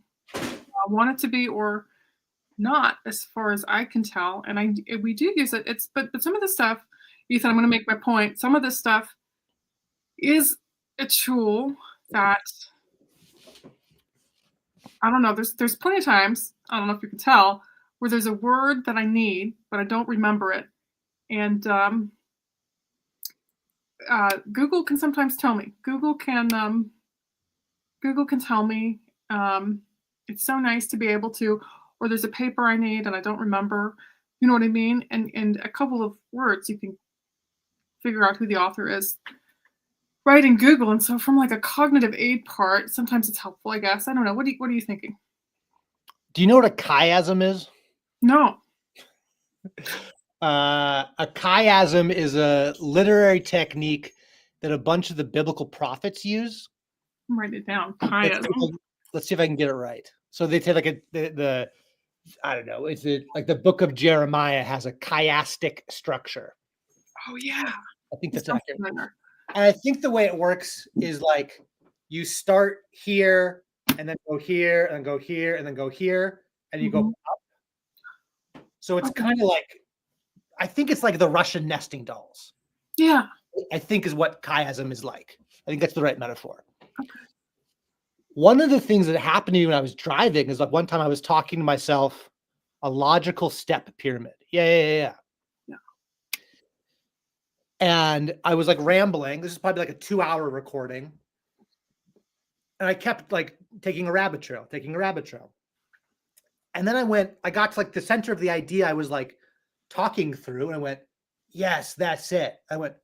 I want it to be or not, as far as I can tell. And we do use it. But some of the stuff, Ethan, I'm going to make my point. Some of this stuff is a tool that I don't know. There's plenty of times, I don't know if you can tell, where there's a word that I need, but I don't remember it. And Google can sometimes tell me. Google can tell me. It's so nice to be able to, or there's a paper I need and I don't remember. You know what I mean? And a couple of words you can figure out who the author is right in Google. And so from like a cognitive aid part, sometimes it's helpful, I guess. I don't know. What are you thinking? Do you know what a chiasm is? No. A chiasm is a literary technique that a bunch of the biblical prophets use. Write it down. Let's see if I can get it right. So they say like the I don't know. It's like the book of Jeremiah has a chiastic structure. Oh yeah. I think that's accurate. And I think the way it works is like you start here and then go here and go here and then go here and you go up. So it's kind of like, I think it's like the Russian nesting dolls. Yeah. I think is what chiasm is like. I think that's the right metaphor. Okay. One of the things that happened to me when I was driving is like one time I was talking to myself, a logical step pyramid. Yeah. And I was like rambling. This is probably like a 2-hour recording. And I kept like taking a rabbit trail. And then I got to like the center of the idea I was like talking through and I went, yes, that's it. I went,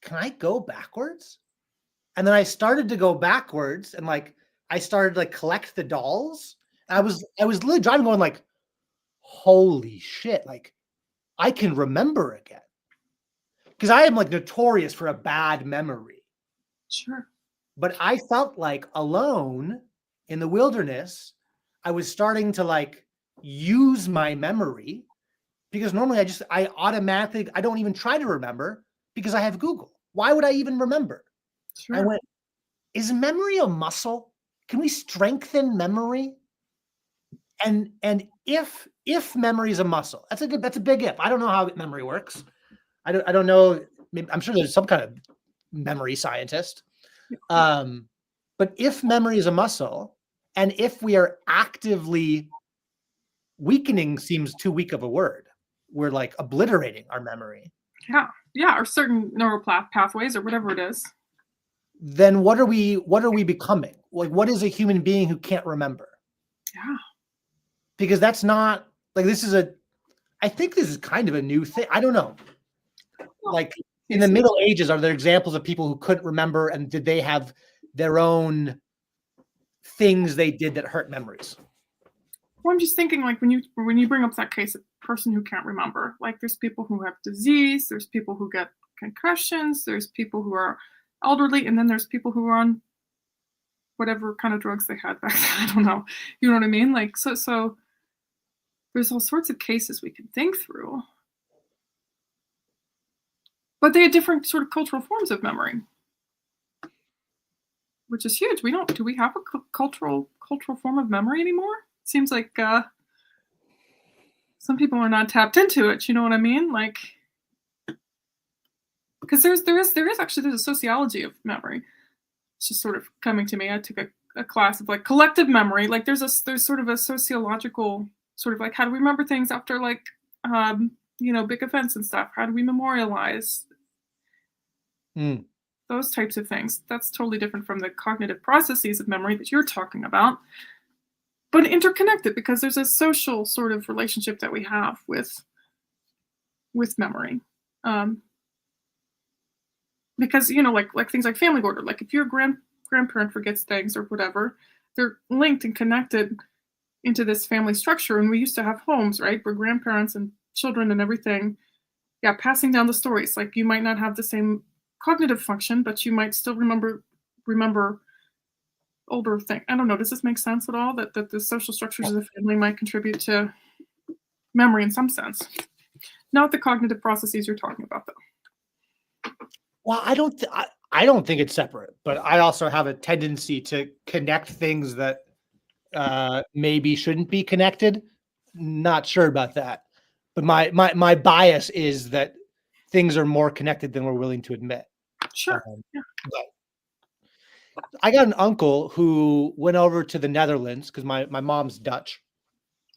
can I go backwards? And then I started to go backwards and like, I started to like collect the dolls. I was literally driving going like, holy shit. Like I can remember again. Because I am like notorious for a bad memory. Sure. But I felt like alone in the wilderness, I was starting to like use my memory because normally I automatically, I don't even try to remember because I have Google. Why would I even remember? Sure. I went, is memory a muscle? Can we strengthen memory? And if memory is a muscle, that's a big if. I don't know how memory works. I don't know. I'm sure there's some kind of memory scientist. But if memory is a muscle, and if we are actively weakening, seems too weak of a word. We're like obliterating our memory. Yeah, or certain neural pathways or whatever it is. Then what are we becoming? Like, what is a human being who can't remember? Yeah. Because that's not like I think this is kind of a new thing. I don't know. Like in the Middle Ages, are there examples of people who couldn't remember, and did they have their own things they did that hurt memories? Well, I'm just thinking, like when you bring up that case of person who can't remember, like there's people who have disease, there's people who get concussions, there's people who are elderly, and then there's people who are on whatever kind of drugs they had back then. I don't know. You know what I mean? Like so there's all sorts of cases we can think through. But they had different sort of cultural forms of memory, which is huge. Do we have a cultural form of memory anymore? It seems like some people are not tapped into it. You know what I mean? Like, because there's a sociology of memory. It's just sort of coming to me. I took a class of like collective memory. Like there's sort of a sociological sort of like how do we remember things after like big events and stuff. How do we memorialize? Those types of things. That's totally different from the cognitive processes of memory that you're talking about, but interconnected because there's a social sort of relationship that we have with memory. Because like things like family order, like if your grandparent forgets things or whatever, they're linked and connected into this family structure. And we used to have homes, right, where grandparents and children and everything, passing down the stories. Like you might not have the same cognitive function, but you might still remember older things. I don't know. Does this make sense at all? That the social structures of the family might contribute to memory in some sense. Not the cognitive processes you're talking about, though. Well, I don't think it's separate, but I also have a tendency to connect things that maybe shouldn't be connected. Not sure about that. But my bias is that things are more connected than we're willing to admit. Sure. Yeah. But I got an uncle who went over to the Netherlands because my mom's Dutch,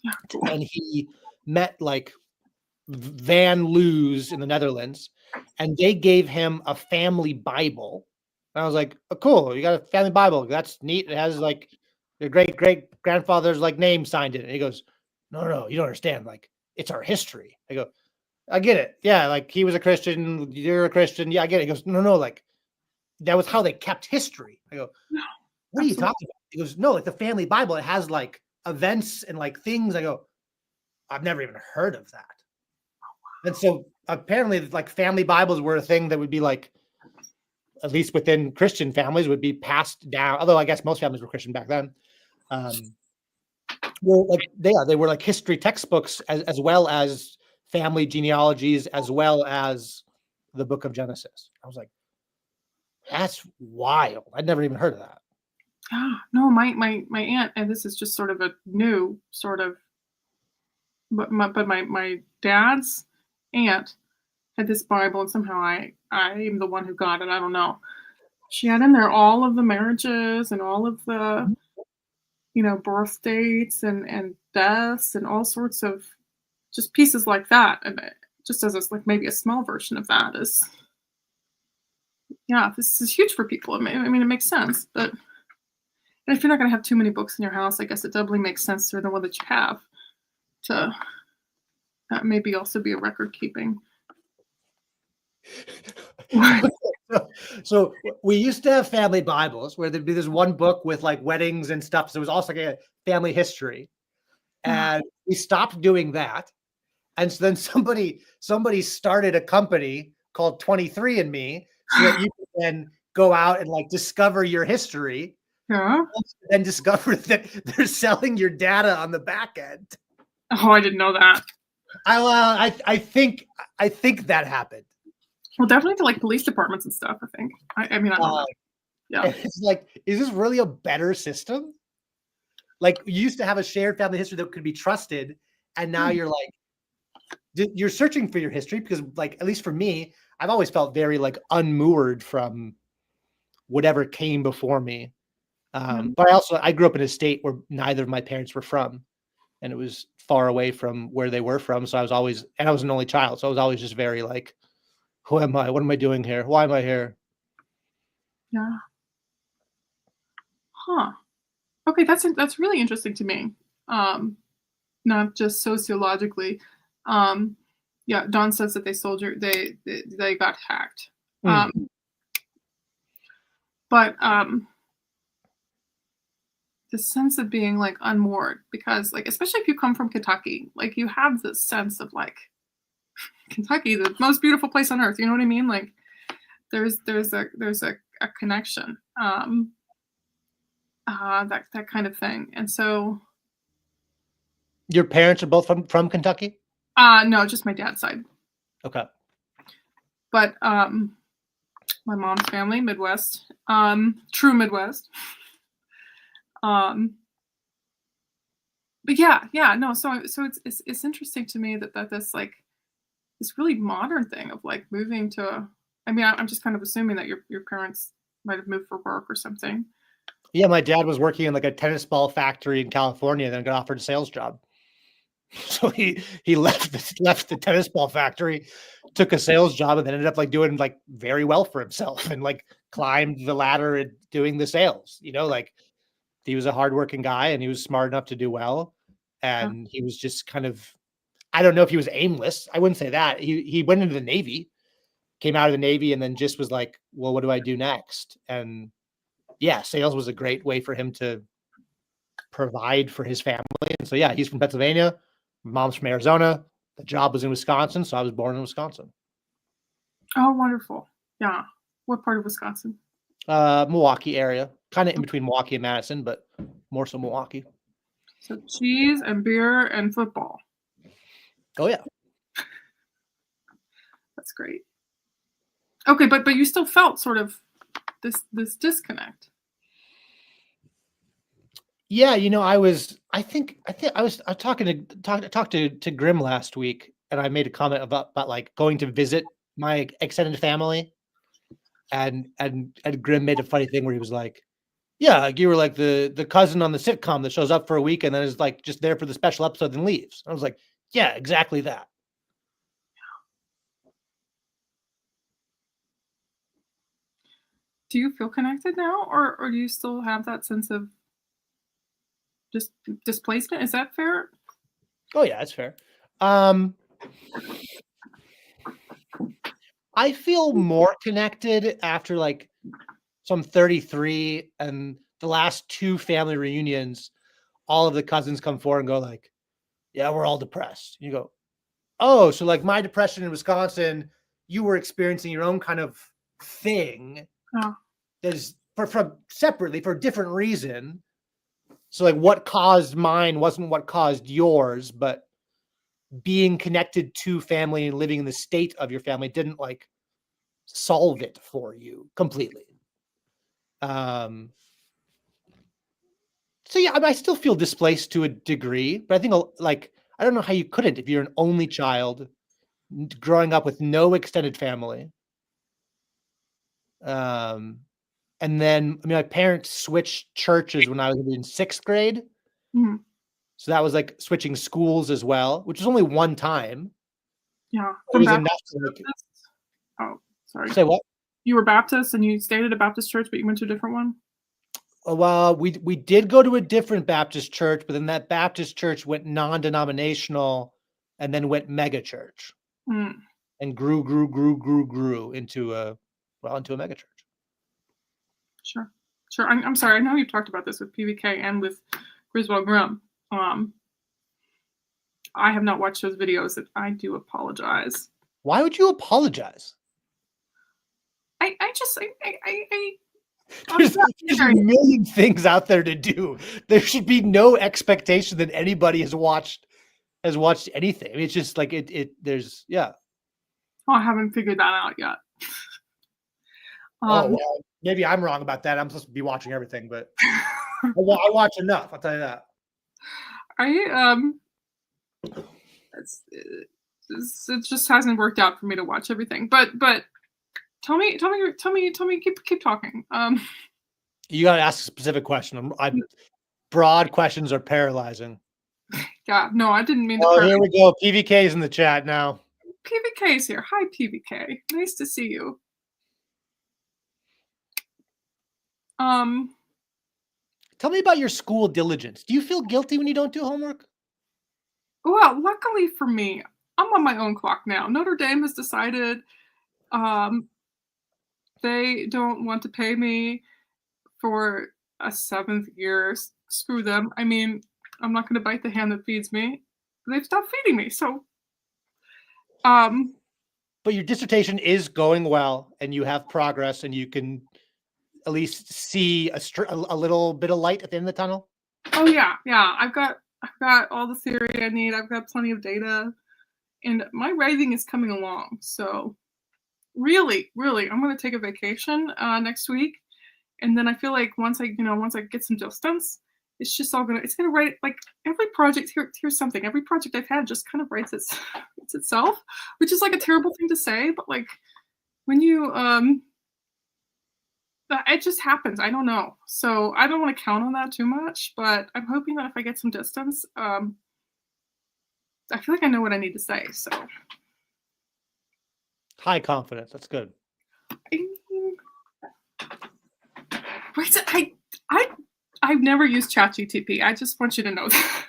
Yeah. Cool. and he met like Van Loos in the Netherlands, and they gave him a family Bible. And I was like, oh, cool, you got a family Bible. That's neat. It has like your great grandfather's like name signed in it. And he goes, no, you don't understand. Like, it's our history. I go, I get it. Yeah, like he was a Christian, you're a Christian. Yeah, I get it. He goes, no, like that was how they kept history. I go, No, what are you absolutely. talking about? He goes, no, like the family Bible, it has like events and like things. I go, I've never even heard of that. And so apparently, like family Bibles were a thing that would be like, at least within Christian families, would be passed down. Although I guess most families were Christian back then. Well, like they were like history textbooks as well as family genealogies, as well as the Book of Genesis. I was like, that's wild. I'd never even heard of that. No, my aunt, and this is just sort of a new sort of, but my dad's aunt had this Bible, and somehow I am the one who got it. I don't know. She had in there all of the marriages and all of the birth dates and deaths and all sorts of just pieces like that, and just as like maybe a small version of that is, yeah, this is huge for people. I mean, it makes sense, but if you're not going to have too many books in your house, I guess it doubly makes sense for the one that you have to maybe also be a record keeping. So we used to have family Bibles where there'd be this one book with like weddings and stuff. So it was also like a family history. And we stopped doing that. And so then somebody started a company called 23andMe so that you can go out and like discover your history. Yeah. And discover that they're selling your data on the back end. Oh, I didn't know that. I think that happened. Well, definitely to like police departments and stuff, I think. I mean, I don't know. Yeah. It's like, is this really a better system? Like, you used to have a shared family history that could be trusted, and now you're like, you're searching for your history because, like, at least for me, I've always felt very like unmoored from whatever came before me. But I grew up in a state where neither of my parents were from, and it was far away from where they were from. So I was an only child. So I was always just very like, who am I? What am I doing here? Why am I here? Yeah. Huh. Okay, that's really interesting to me. Not just sociologically. Yeah, Don says that they got hacked. But the sense of being like unmoored, because like especially if you come from Kentucky, like you have this sense of like Kentucky, the most beautiful place on earth. You know what I mean? Like there's a connection, that kind of thing. And so, your parents are both from Kentucky? No, just my dad's side. Okay. But my mom's family, Midwest, true Midwest. But yeah, no. So it's interesting to me that this like this really modern thing of like moving to. I mean, I'm just kind of assuming that your parents might have moved for work or something. Yeah, my dad was working in like a tennis ball factory in California, and then got offered a sales job. So he left the tennis ball factory, took a sales job, and then ended up like doing like very well for himself, and like climbed the ladder and doing the sales. Like he was a hardworking guy, and he was smart enough to do well. And he was just kind of, I don't know if he was aimless. I wouldn't say that. He went into the Navy, came out of the Navy, and then just was like, well, what do I do next? And yeah, sales was a great way for him to provide for his family. And so, yeah, he's from Pennsylvania. Mom's from Arizona. The job was in Wisconsin. So I was born in Wisconsin. Oh, wonderful. Yeah. What part of Wisconsin? Milwaukee area, kind of in between Milwaukee and Madison, but more so Milwaukee. So cheese and beer and football. Oh yeah. That's great. Okay, but you still felt sort of this disconnect. Yeah, I talked to Grim last week, and I made a comment about like going to visit my extended family, and Grim made a funny thing where he was like, "Yeah, like you were like the cousin on the sitcom that shows up for a week and then is like just there for the special episode and leaves." I was like, "Yeah, exactly that." Do you feel connected now, or do you still have that sense of just displacement? Is that fair? Oh yeah, that's fair. Um, I feel more connected after like so I'm 33, and the last two family reunions, all of the cousins come forward and go like, "Yeah, we're all depressed." You go, "Oh, so like my depression in Wisconsin, you were experiencing your own kind of thing Oh, that is from separately for a different reason. So like what caused mine wasn't what caused yours, but being connected to family and living in the state of your family didn't like solve it for you completely." Um, so yeah, I still feel displaced to a degree, but I think like I don't know how you couldn't if you're an only child growing up with no extended family. Um, and then I mean, my parents switched churches when I was in sixth grade, mhm, so that was like switching schools as well, which was only one time. yeah. It From was Baptist enough to to like Baptist? Oh, sorry. say what? You were Baptist and you stayed at a Baptist church, but you went to a different one? Well, we did go to a different Baptist church, but then that Baptist church went non-denominational, and then went mega church, Mm, and grew into a mega church. sure. Sure. I'm sorry. I know you've talked about this with PVK and with Griswold Grimm. Um, I have not watched those videos. I do apologize. Why would you apologize? I just I I'm There's not there's a very million things out there to do. There should be no expectation that anybody has watched anything. I mean, it's just like there's yeah. oh, I haven't figured that out yet. Oh Um, well, maybe I'm wrong about that. I'm supposed to be watching everything, but I watch enough. I'll tell you that. I it just hasn't worked out for me to watch everything. But tell me, keep talking. You got to ask a specific question. Broad questions are paralyzing. Yeah, no, I didn't mean to. Oh, here we go. PVK is in the chat now. PVK is here. Hi, PVK. Nice to see you. Um, Tell me about your school diligence. Do you feel guilty when you don't do homework? well, luckily for me, I'm on my own clock now. Notre Dame has decided um they don't want to pay me for a seventh year. Screw them. I mean, I'm not going to bite the hand that feeds me. They've stopped feeding me. So, um, But your dissertation is going well, and you have progress, and you can at least see a little bit of light at the end of the tunnel. oh yeah, yeah. I've got all the theory I need. I've got plenty of data, and my writing is coming along. So, really, I'm going to take a vacation next week, and then I feel like once I get some distance, it's gonna write like every project. Here's something. Every project I've had just kind of it's itself, which is like a terrible thing to say, but like when you it just happens. I don't know. So I don't want to count on that too much, but I'm hoping that if I get some distance, I feel like I know what I need to say. So High confidence. That's good. wait, I I've never used ChatGTP. I just want you to know that.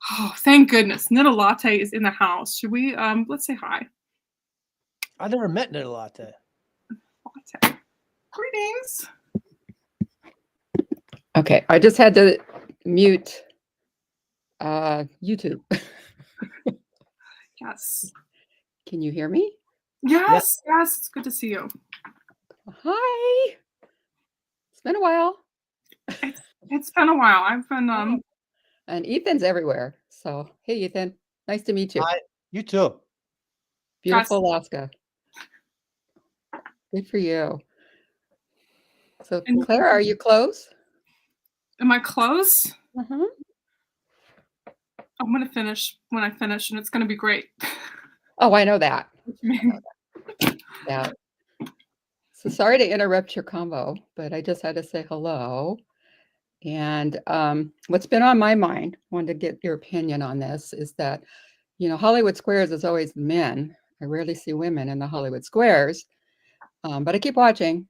Oh, thank goodness. Nita Latte is in the house. Should we let's say hi. I've never met Nita Latte. Latte. Greetings. Okay, I just had to mute YouTube. Yes. Can you hear me? Yes, yes, it's good to see you. Hi. It's been a while. It's been a while. I've been And Ethan's everywhere. So, hey, Ethan. Nice to meet you. Hi, you too. Beautiful Alaska. Good for you. So, And- Claire, are you close? Am I close? Uh-huh. I'm gonna finish when I finish, and it's gonna be great. Oh, I know that. What you I know mean? that. So sorry to interrupt your combo, but I just had to say hello. And what's been on my mind, wanted to get your opinion on this, is that, Hollywood Squares is always men. I rarely see women in the Hollywood Squares, but I keep watching.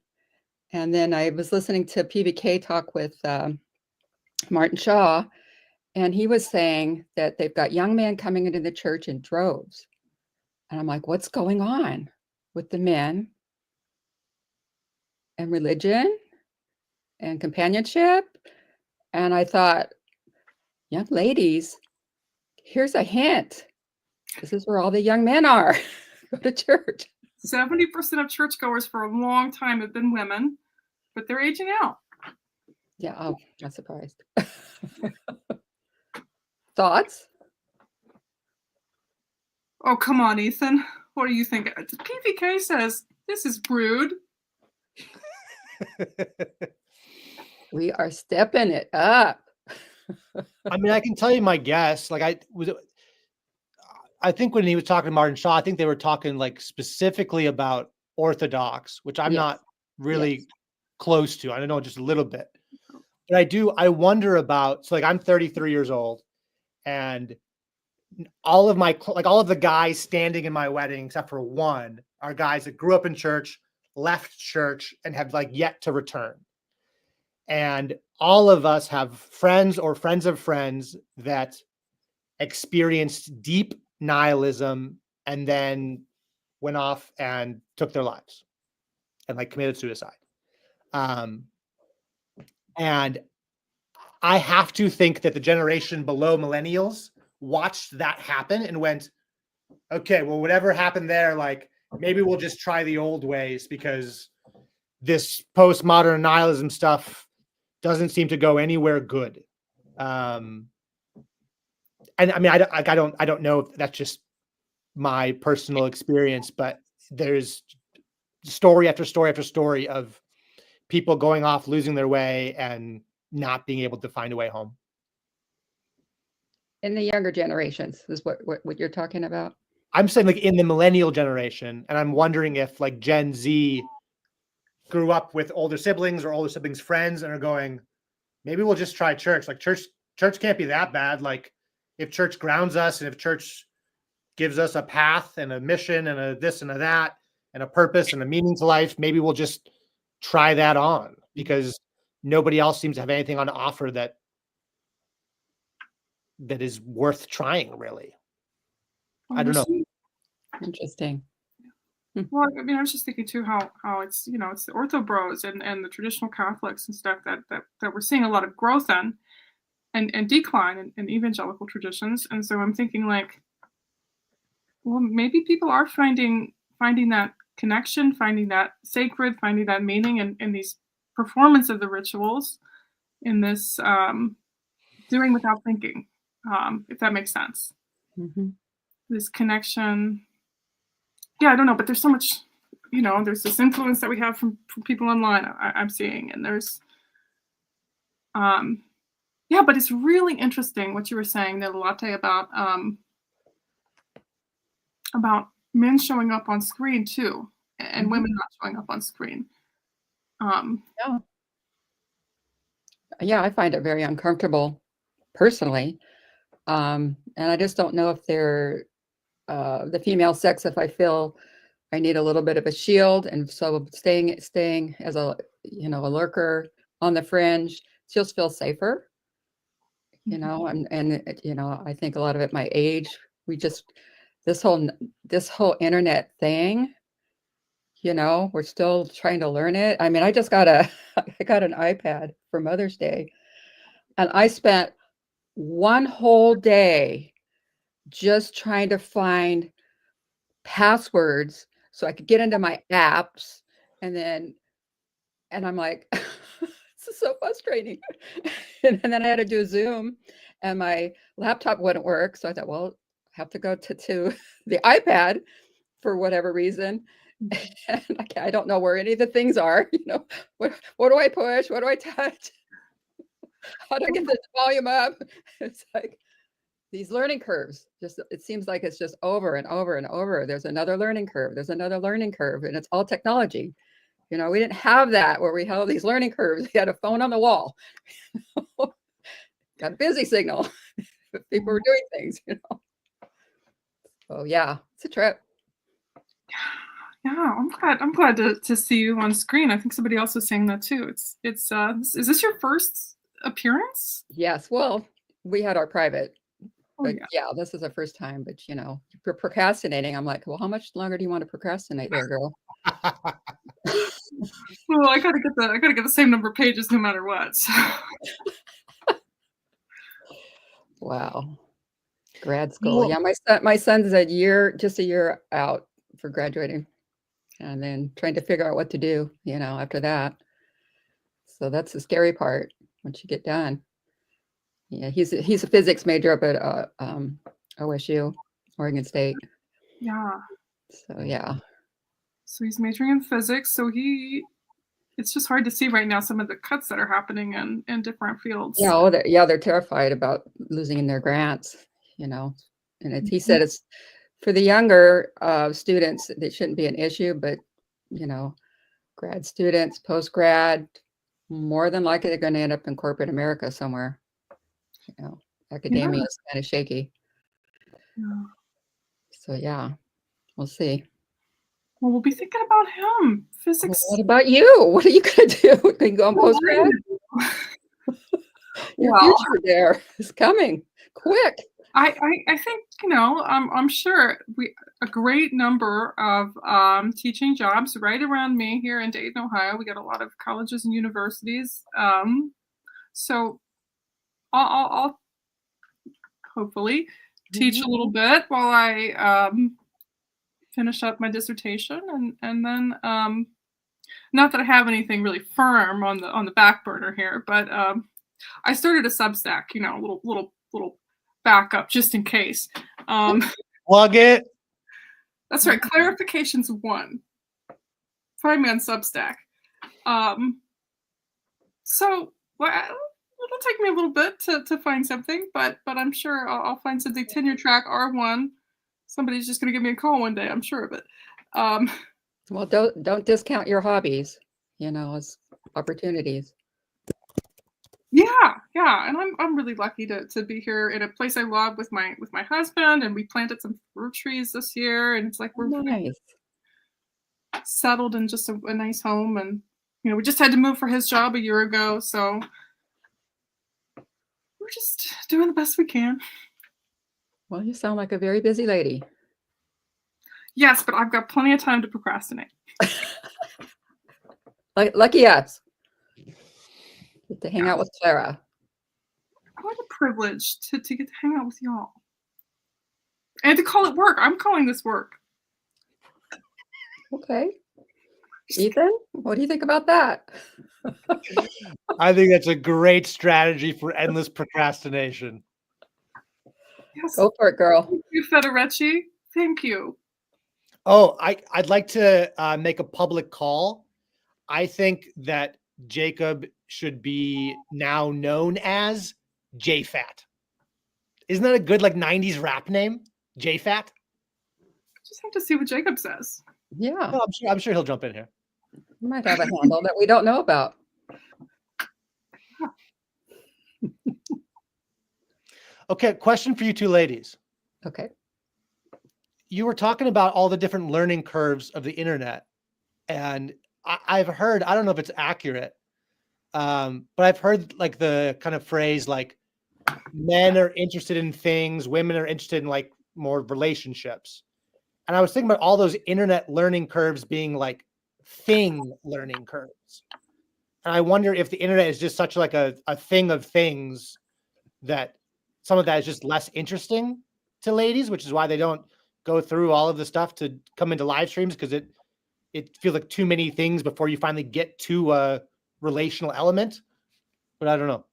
And then I was listening to PBK talk with Martin Shaw, and he was saying that they've got young men coming into the church in droves. And I'm like, what's going on with the men and religion and companionship? And I thought, young ladies, here's a hint. This is where all the young men are. Go to church. 70% of churchgoers for a long time have been women, but they're aging out. Yeah, oh, not surprised. Thoughts? Oh, come on, Ethan. What do you think? PVK says this is rude. We are stepping it up. I mean, I can tell you my guess. Like I think when he was talking to Martin Shaw, I think they were talking like specifically about Orthodox, which I'm Yes. not really Yes. close to. I don't know, just a little bit. But I wonder about, so like I'm 33 years old, and all of the guys standing in my wedding, except for one, are guys that grew up in church, left church, and have like yet to return. And all of us have friends or friends of friends that experienced deep nihilism and then went off and took their lives and like committed suicide. And I have to think that the generation below millennials watched that happen and went, okay, well, whatever happened there, like maybe we'll just try the old ways because this postmodern nihilism stuff doesn't seem to go anywhere good. And I mean, I don't know if that's just my personal experience, but there's story after story after story of people going off, losing their way, and not being able to find a way home. In the younger generations is what you're talking about. I'm saying like in the millennial generation, and I'm wondering if like Gen Z grew up with older siblings or older siblings' friends and are going, maybe we'll just try church. Like church can't be that bad. Like if church grounds us and if church gives us a path and a mission and a this and a that and a purpose and a meaning to life, maybe we'll just try that on because nobody else seems to have anything on to offer that is worth trying, really. I don't know. Interesting. Well, I mean, I was just thinking too how it's it's the Ortho Bros and the traditional Catholics and stuff that we're seeing a lot of growth in and decline in evangelical traditions. And so I'm thinking like, well, maybe people are finding that connection, finding that sacred, finding that meaning in these performance of the rituals, in this doing without thinking, if that makes sense. Mm-hmm. This connection. Yeah, I don't know, but there's so much, there's this influence that we have from people online I'm seeing, and there's, yeah, but it's really interesting what you were saying there, Latte, about men showing up on screen too, and Mm-hmm. women not showing up on screen. Yeah, I find it very uncomfortable personally. And I just don't know if they're the female sex, if I feel I need a little bit of a shield. And so staying as a lurker on the fringe just feels safer, and I think a lot of it, my age, this whole internet thing, we're still trying to learn it. I mean, I got an iPad for Mother's Day, and I spent one whole day just trying to find passwords so I could get into my apps, and I'm like, this is so frustrating. And then I had to do Zoom, and my laptop wouldn't work. So I thought, well, I have to go to the iPad for whatever reason. And I don't know where any of the things are. What do I push? What do I touch? How do I get the volume up? It's like these learning curves. Just it seems like it's just over and over and over. There's another learning curve. There's another learning curve, and it's all technology. You know, we didn't have that where we held these learning curves. We had a phone on the wall, got a busy signal. People were doing things, you know. So yeah, it's a trip. Yeah, I'm glad to see you on screen. I think somebody else was saying that too. Is this your first appearance? Yes, well, we had our private, Oh but yeah. yeah, this is the first time. But you know, you're procrastinating. I'm like, well, how much longer do you want to procrastinate there, girl? Well, I gotta get the same number of pages no matter what. So. Wow. Grad school. Well, Yeah, my son's just a year out for graduating, and then trying to figure out what to do, you know, after that. So that's the scary part once you get done. Yeah, he's a physics major up at OSU, Oregon State. Yeah. So yeah. So he's majoring in physics. So it's just hard to see right now some of the cuts that are happening in different fields. Yeah, they're terrified about losing their grants, you know. And he said it's for the younger students, it shouldn't be an issue, but you know, grad students, post grad, more than likely they're going to end up in corporate America somewhere. You know, academia is kind of shaky. Yeah. So yeah, we'll see. Well, we'll be thinking about him. Physics. Well, what about you? What are you going to do? Can you go on post grad? Your future there is coming quick. I think, you know, I'm sure a great number of teaching jobs right around me here in Dayton, Ohio. We got a lot of colleges and universities. So I'll hopefully teach a little bit while I finish up my dissertation, and then not that I have anything really firm on the back burner here, but I started a Substack, you know, a little backup just in case. Plug it. That's right. Clarifications 1. Find me on Substack. So well, it'll take me a little bit to find something, but I'm sure I'll find something. Tenure track R1. Somebody's just going to give me a call one day. I'm sure of it. Well, don't discount your hobbies, you know, as opportunities. Yeah, and I'm really lucky to be here in a place I love with my husband, and we planted some fruit trees this year, and it's like we're Nice. settled in just a nice home, and you know we just had to move for his job a year ago, so we're just doing the best we can. Well, you sound like a very busy lady. Yes, but I've got plenty of time to procrastinate. Lucky us. Get to hang out with Clara. What a privilege to get to hang out with y'all. And to call it work. I'm calling this work. Okay. Ethan, what do you think about that? I think that's a great strategy for endless procrastination. Yes. Go for it, girl. Thank you, Federici. Thank you. Oh, I'd like to make a public call. I think that Jacob should be now known as JFat. Isn't that a good like 90s rap name? JFat? Just have to see what Jacob says. Yeah. Well, I'm sure he'll jump in here. You might have a handle that we don't know about. Okay, question for you two ladies. Okay. You were talking about all the different learning curves of the internet. And I've heard, I don't know if it's accurate, but I've heard like the kind of phrase like men are interested in things, women are interested in like more relationships. And I was thinking about all those internet learning curves being like thing learning curves. And I wonder if the internet is just such like a thing of things that some of that is just less interesting to ladies, which is why they don't go through all of the stuff to come into live streams, because it feels like too many things before you finally get to a relational element. But I don't know.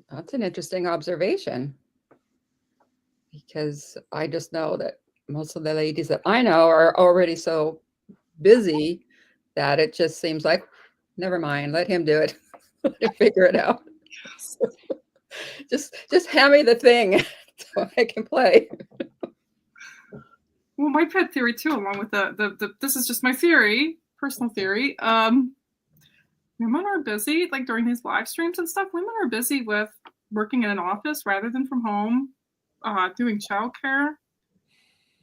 That's an interesting observation, because I just know that most of the ladies that I know are already so busy that it just seems like, never mind, let him do it. figure it out. Just hand me the thing so I can play. Well, my pet theory too, along with the this is just my theory, personal theory. Women are busy, like during these live streams and stuff. Women are busy with working in an office rather than from home, doing childcare,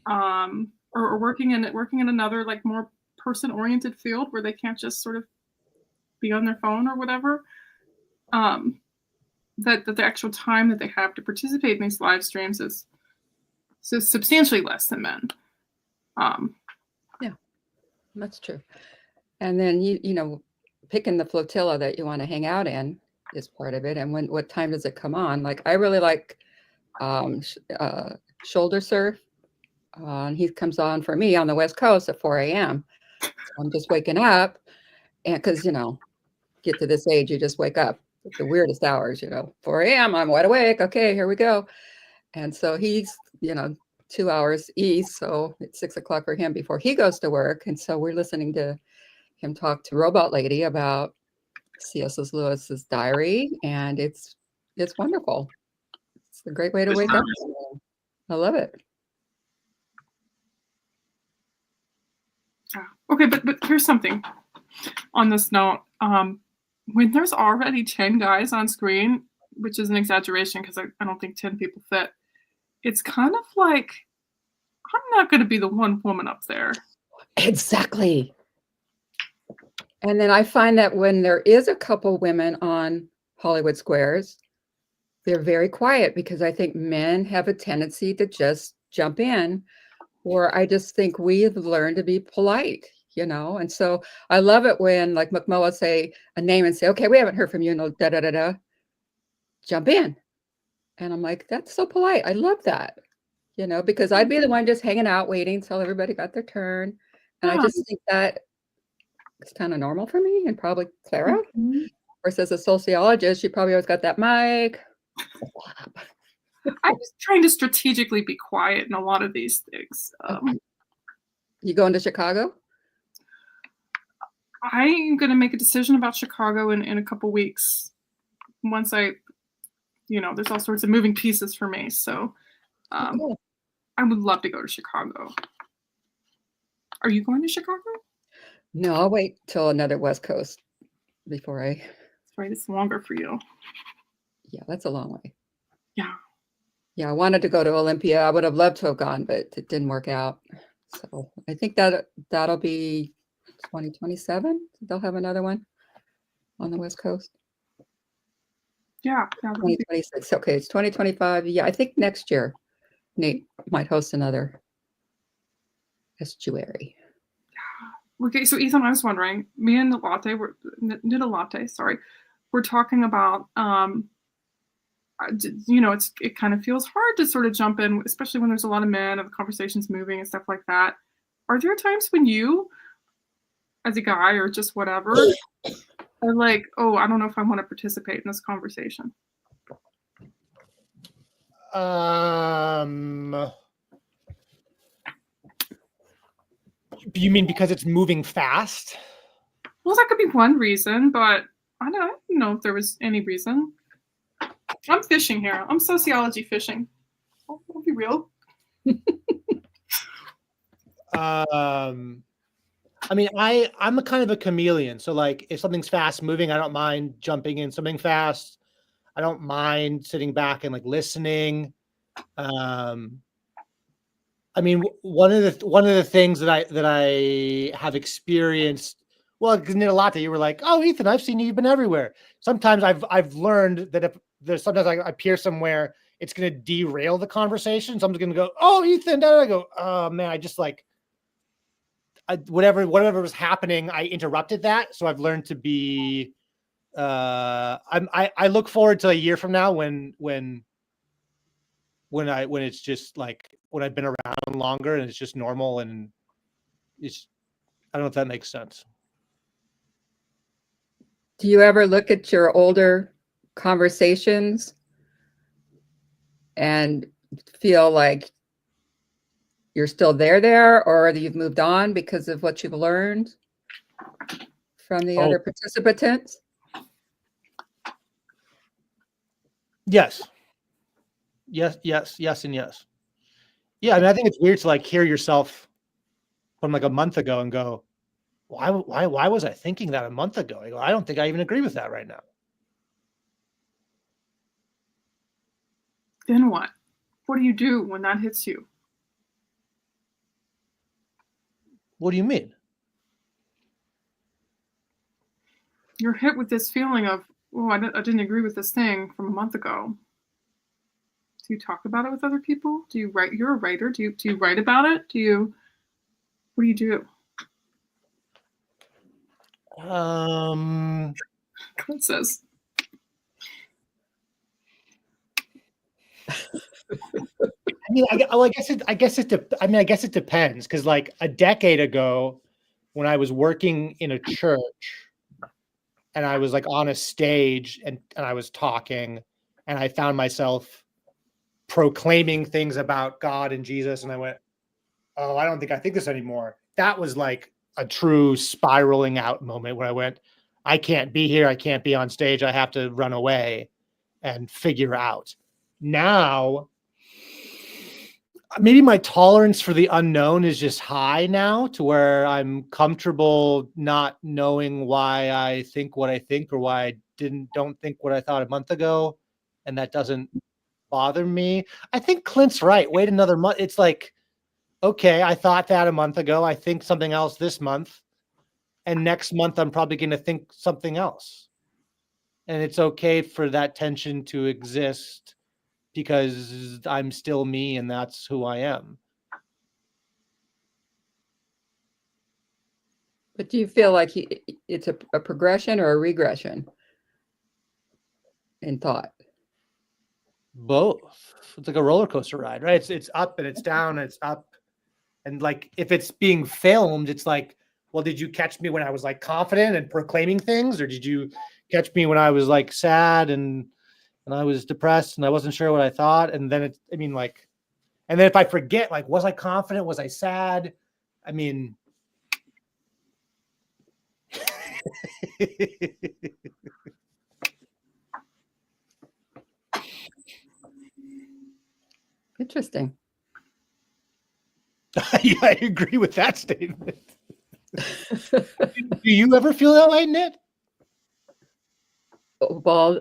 or working in another like more person-oriented field where they can't just sort of be on their phone or whatever. That the actual time that they have to participate in these live streams is so substantially less than men. Yeah, that's true. And then you know, picking the flotilla that you want to hang out in is part of it. And what time does it come on? Like I really like shoulder surf. And he comes on for me on the West Coast at 4 a.m. So I'm just waking up, and because you know, get to this age, you just wake up at the weirdest hours. You know, 4 a.m. I'm wide awake. Okay, here we go. And so he's 2 hours east, so it's 6 o'clock for him before he goes to work. And so we're listening to him talk to Robot Lady about C.S. Lewis's diary, and it's wonderful. It's a great way to wake up. I love it. Okay, but here's something on this note. When there's already 10 guys on screen, which is an exaggeration because I don't think 10 people fit, it's kind of like, I'm not going to be the one woman up there. Exactly. And then I find that when there is a couple women on Hollywood Squares, they're very quiet because I think men have a tendency to just jump in, or I just think we've learned to be polite, And so I love it when like McMullen say a name and say, okay, we haven't heard from you, da da da da. Jump in. And I'm like, that's so polite. I love that, because I'd be the one just hanging out, waiting till everybody got their turn. And I just think that it's kind of normal for me and probably Clara. Mm-hmm. Or as a sociologist, she probably always got that mic. I'm just trying to strategically be quiet in a lot of these things. You going to Chicago? I'm going to make a decision about Chicago in a couple weeks. Once there's all sorts of moving pieces for me. So I would love to go to Chicago. Are you going to Chicago? No, I'll wait till another West Coast before I. That's right. It's longer for you. Yeah, that's a long way. Yeah. Yeah, I wanted to go to Olympia. I would have loved to have gone, but it didn't work out. So I think that'll be 2027. They'll have another one on the West Coast. Yeah. 2026. Okay, it's 2025. Yeah, I think next year Nate might host another estuary. Okay, so Ethan, I was wondering, me and Nita Latte, we're talking about, it kind of feels hard to sort of jump in, especially when there's a lot of men and the conversation's moving and stuff like that. Are there times when you, as a guy or just whatever, are like, oh, I don't know if I want to participate in this conversation? You mean because it's moving fast? Well, that could be one reason, but I don't know if there was any reason. I'm fishing here. I'm sociology fishing. I'll be real. I mean, I'm a kind of a chameleon. So like if something's fast moving, I don't mind jumping in something fast. I don't mind sitting back and like listening. I mean, one of the things that I have experienced, well, because Nita Latte, you were like, oh, Ethan, I've seen you've been everywhere. Sometimes I've learned that if there's sometimes I appear somewhere, it's going to derail the conversation. Someone's going to go, oh, Ethan, I go, oh man, I just like, whatever was happening, I interrupted that. So I've learned to be, I look forward to a year from now when it's just like, when I've been around longer and it's just normal and it's, I don't know if that makes sense. Do you ever look at your older conversations and feel like you're still there, or that you've moved on because of what you've learned from the other participants? Yes. Yes, yes, yes, and yes. Yeah, I mean, I think it's weird to like hear yourself from like a month ago and go, why was I thinking that a month ago? I go, I don't think I even agree with that right now. Then what? What do you do when that hits you? What do you mean? You're hit with this feeling of, oh, I didn't agree with this thing from a month ago. Do you talk about it with other people? Do you write? You're a writer. Do you write about it? What do you do? Clint says. I mean, I guess it depends because like a decade ago, when I was working in a church and I was like on a stage and I was talking and I found myself proclaiming things about God and Jesus, and I went, oh, I don't think I think this anymore. That was like a true spiraling out moment where I went, I can't be here. I can't be on stage. I have to run away and figure out. Now, maybe my tolerance for the unknown is just high now to where I'm comfortable not knowing why I think what I think or why I don't think what I thought a month ago. And that doesn't bother me. I think Clint's right. Wait another month. It's like, okay, I thought that a month ago. I think something else this month. And next month, I'm probably going to think something else. And it's okay for that tension to exist because I'm still me and that's who I am. But do you feel like it's a progression or a regression in thought? Both. It's like a roller coaster ride, right? It's up and it's down and it's up. And like if it's being filmed, it's like, well, did you catch me when I was like confident and proclaiming things, or did you catch me when I was like sad and I was depressed and I wasn't sure what I thought? And then it's, I mean, like, and then if I forget, like, was I confident? Was I sad? I mean, Interesting. yeah, I agree with that statement. Do you ever feel that way, Nit? Well,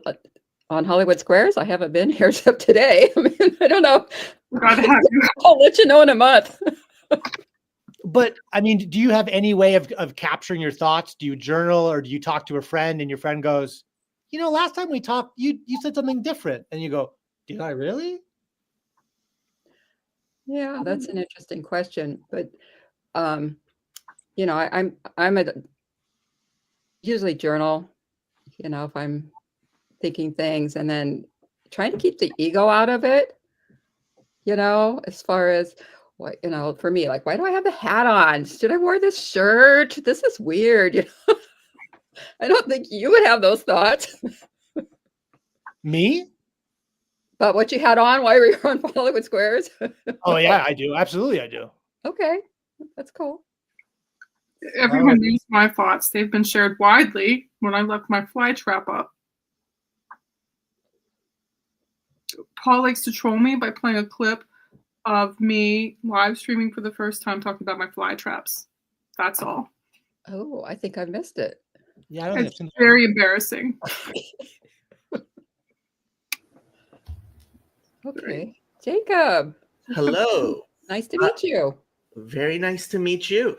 on Hollywood Squares, I haven't been here except today. I mean, I don't know. God have you. I'll let you know in a month. But I mean, do you have any way of capturing your thoughts? Do you journal or do you talk to a friend and your friend goes, you know, last time we talked, you said something different. And you go, did I really? Yeah, that's an interesting question. But you know, I'm a usually journal, you know, if I'm thinking things, and then trying to keep the ego out of it, you know, as far as what, you know, for me, like, why do I have the hat on? Should I wear this shirt? This is weird. You know, I don't think you would have those thoughts. Me? But what you had on while you were on Hollywood Squares? Oh yeah, I do. Absolutely, I do. Okay, that's cool. Everyone knows my thoughts. They've been shared widely when I left my fly trap up. Paul likes to troll me by playing a clip of me live streaming for the first time talking about my fly traps. That's all. Oh, I think I missed it. Yeah, I don't It's very embarrassing. Okay, Jacob. Hello. Nice to meet you. Very nice to meet you.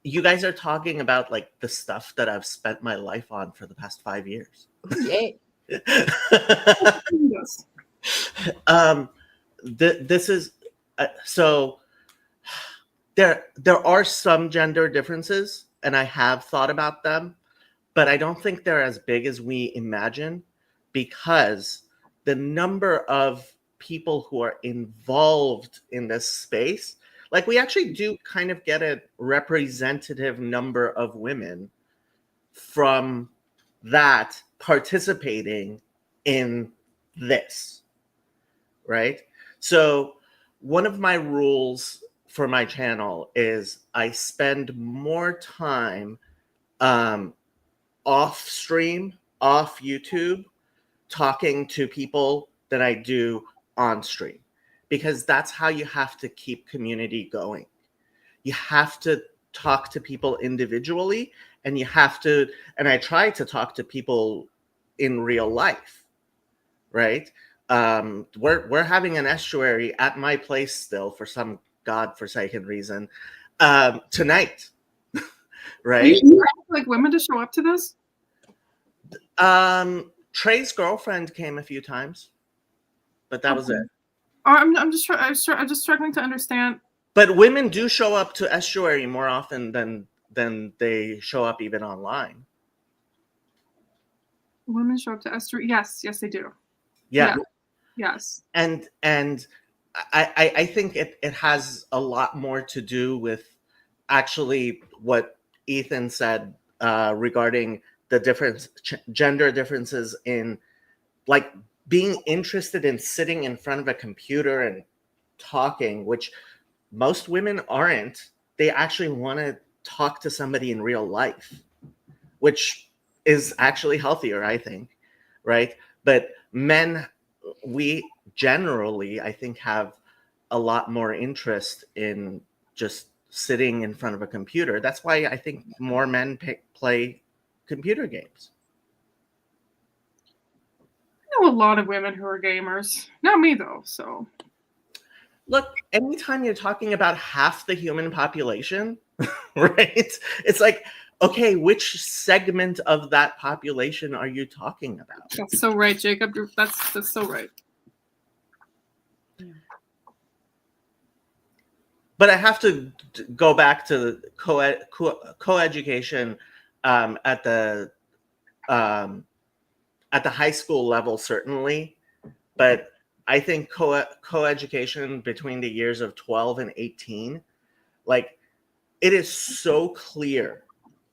You guys are talking about like the stuff that I've spent my life on for the past 5 years. Yay. This is so there are some gender differences, and I have thought about them, but I don't think they're as big as we imagine, because the number of people who are involved in this space, like we actually do kind of get a representative number of women from that participating in this, right? So one of my rules for my channel is I spend more time off stream, off YouTube, talking to people than I do on stream, because that's how you have to keep community going. You have to talk to people individually, and I try to talk to people in real life, right? We're having an estuary at my place still for some godforsaken reason tonight, Are right? you like women to show up to this? Trey's girlfriend came a few times, but that was it. I'm just struggling to understand. But women do show up to estuary more often than they show up even online. Women show up to estuary. Yes, they do. Yeah. Yes. And I think it has a lot more to do with actually what Ethan said regarding the gender differences in like being interested in sitting in front of a computer and talking, which most women aren't. They actually want to talk to somebody in real life, which is actually healthier, I think, right? But men, we generally, I think, have a lot more interest in just sitting in front of a computer. That's why I think more men play computer games. I know a lot of women who are gamers. Not me though. So look, anytime you're talking about half the human population, right? It's like, okay, which segment of that population are you talking about? that's so right, Jacob. That's so right. But I have to go back to co-education at the high school level, certainly. But I think co-education between the years of 12 and 18, like, it is so clear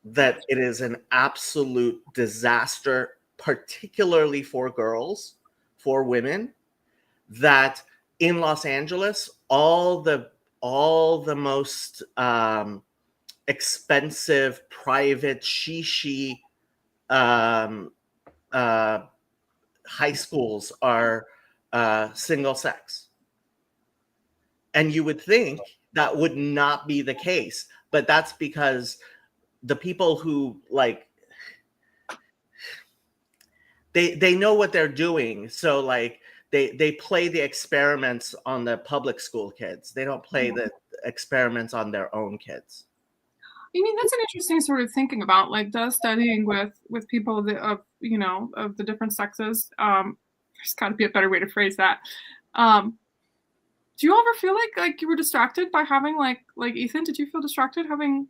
that it is an absolute disaster, particularly for girls, for women, that in Los Angeles, all the most expensive private shishi high schools are single sex. And you would think that would not be the case, but that's because the people who like they know what they're doing. So like they play the experiments on the public school kids. They don't play the experiments on their own kids. I mean, that's an interesting sort of thinking about, like, does studying with people of the different sexes. There's got to be a better way to phrase that. Do you ever feel like you were distracted by having like Ethan? Did you feel distracted having,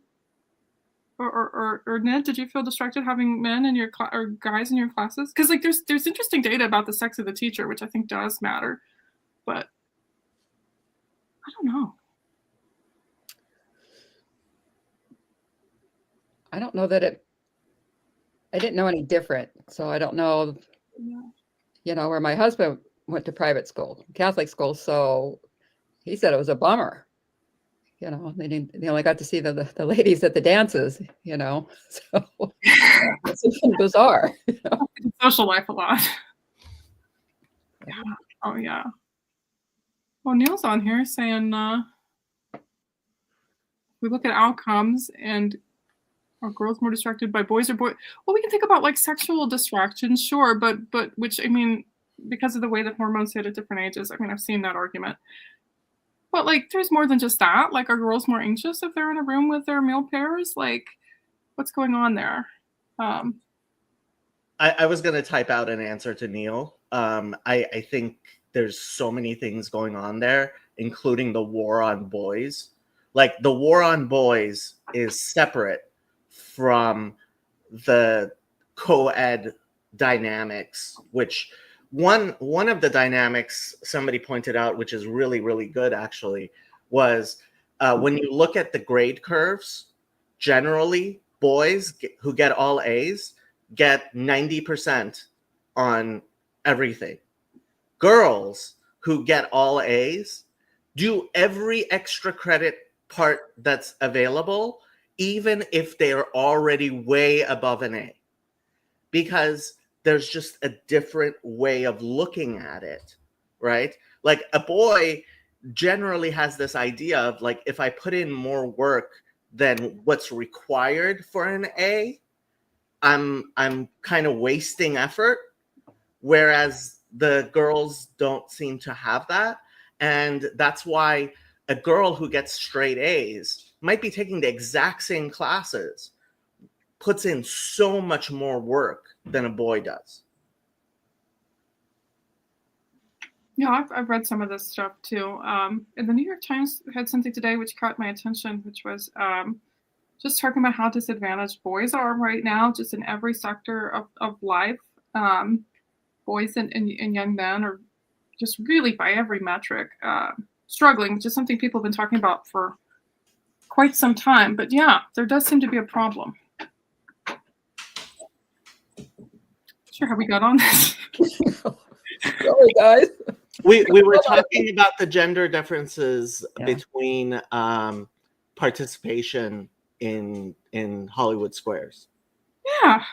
or Ned? Did you feel distracted having men in your or guys in your classes? Because like there's interesting data about the sex of the teacher, which I think does matter, but I don't know. I don't know that I didn't know any different. So I don't know, where my husband went to private school, Catholic school. So he said it was a bummer. They only got to see the ladies at the dances, so it's bizarre. Social life a lot. Yeah. Oh yeah. Well, Neil's on here saying we look at outcomes and are girls more distracted by boys or boys? Well, we can think about like sexual distraction, sure, but which, I mean, because of the way that hormones hit at different ages, I mean, I've seen that argument. But like, there's more than just that. Like, are girls more anxious if they're in a room with their male pairs? Like, what's going on there? I was going to type out an answer to Neil. I think there's so many things going on there, including the war on boys. Like, the war on boys is separate from the co-ed dynamics, which one of the dynamics somebody pointed out, which is really, really good actually, was when you look at the grade curves, generally boys who get all A's get 90% on everything. Girls who get all A's do every extra credit part that's available, even if they are already way above an A. Because there's just a different way of looking at it, right? Like a boy generally has this idea of like, if I put in more work than what's required for an A, I'm kind of wasting effort. Whereas the girls don't seem to have that. And that's why a girl who gets straight A's might be taking the exact same classes, puts in so much more work than a boy does. Yeah, I've read some of this stuff too. And the New York Times had something today which caught my attention, which was just talking about how disadvantaged boys are right now, just in every sector of life. Boys and young men are just really, by every metric, struggling, which is something people have been talking about for quite some time. But yeah, there does seem to be a problem. Sure, how we got on this. Sorry, guys. We were talking about the gender differences between participation in Hollywood squares. Yeah.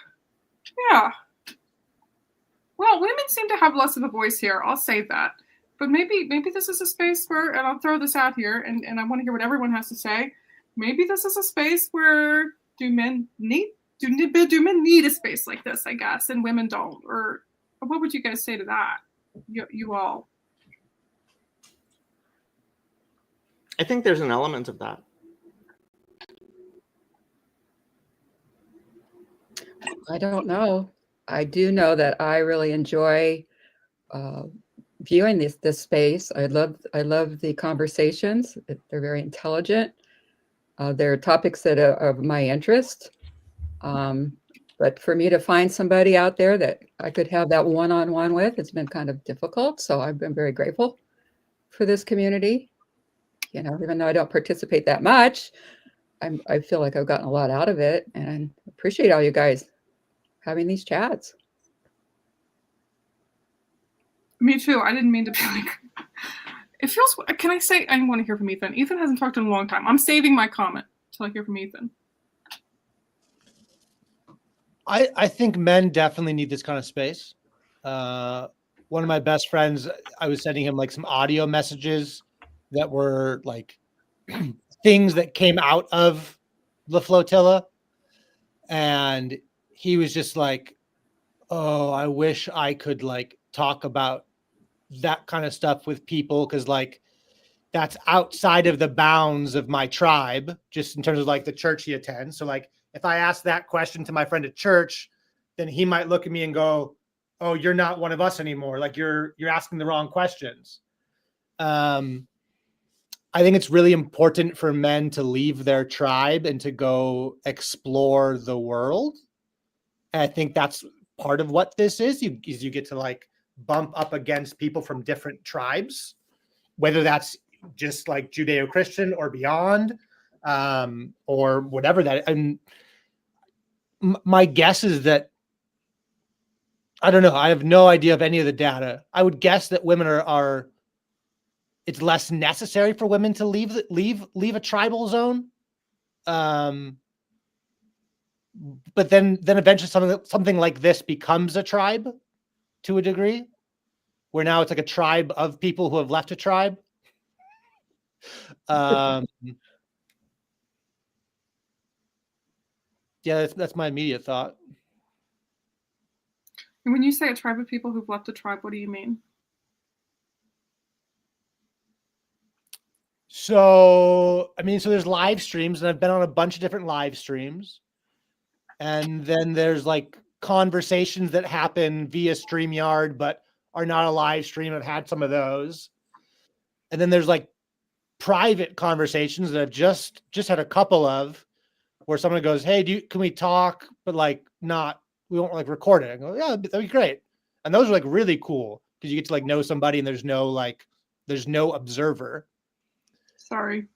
Well, women seem to have less of a voice here. I'll say that. But maybe this is a space where, and I'll throw this out here, and I want to hear what everyone has to say. Maybe this is a space where do men need a space like this, I guess, and women don't? Or what would you guys say to that? You all. I think there's an element of that. I don't know. I do know that I really enjoy viewing this space. I love the conversations. They're very intelligent. They're topics that are of my interest. But for me to find somebody out there that I could have that one-on-one with, it's been kind of difficult. So I've been very grateful for this community. You know, even though I don't participate that much, I feel like I've gotten a lot out of it, and I appreciate all you guys having these chats. Me too. I didn't mean to be like. It feels. Can I say? I want to hear from Ethan. Ethan hasn't talked in a long time. I'm saving my comment till I hear from Ethan. I think men definitely need this kind of space. One of my best friends, I was sending him like some audio messages that were like things that came out of the flotilla. And he was just like, oh, I wish I could like talk about that kind of stuff with people. Cause like, that's outside of the bounds of my tribe, just in terms of like the church he attends. So like, if I ask that question to my friend at church, then he might look at me and go, oh, you're not one of us anymore. Like you're asking the wrong questions. I think it's really important for men to leave their tribe and to go explore the world. And I think that's part of what this is. You get to like bump up against people from different tribes, whether that's just like Judeo-Christian or beyond, or whatever that. And my guess is that, I don't know. I have no idea of any of the data. I would guess that women are it's less necessary for women to leave a tribal zone. But then eventually something like this becomes a tribe to a degree, where now it's like a tribe of people who have left a tribe. Yeah, that's my immediate thought. And when you say a tribe of people who've left the tribe, what do you mean? So, I mean, so there's live streams, and I've been on a bunch of different live streams. And then there's like conversations that happen via StreamYard, but are not a live stream. I've had some of those. And then there's like private conversations that I've just had a couple of, where someone goes, hey, can we talk? But like we won't like record it. I go, yeah, that'd be great. And those are like really cool because you get to like know somebody and there's no observer. Sorry.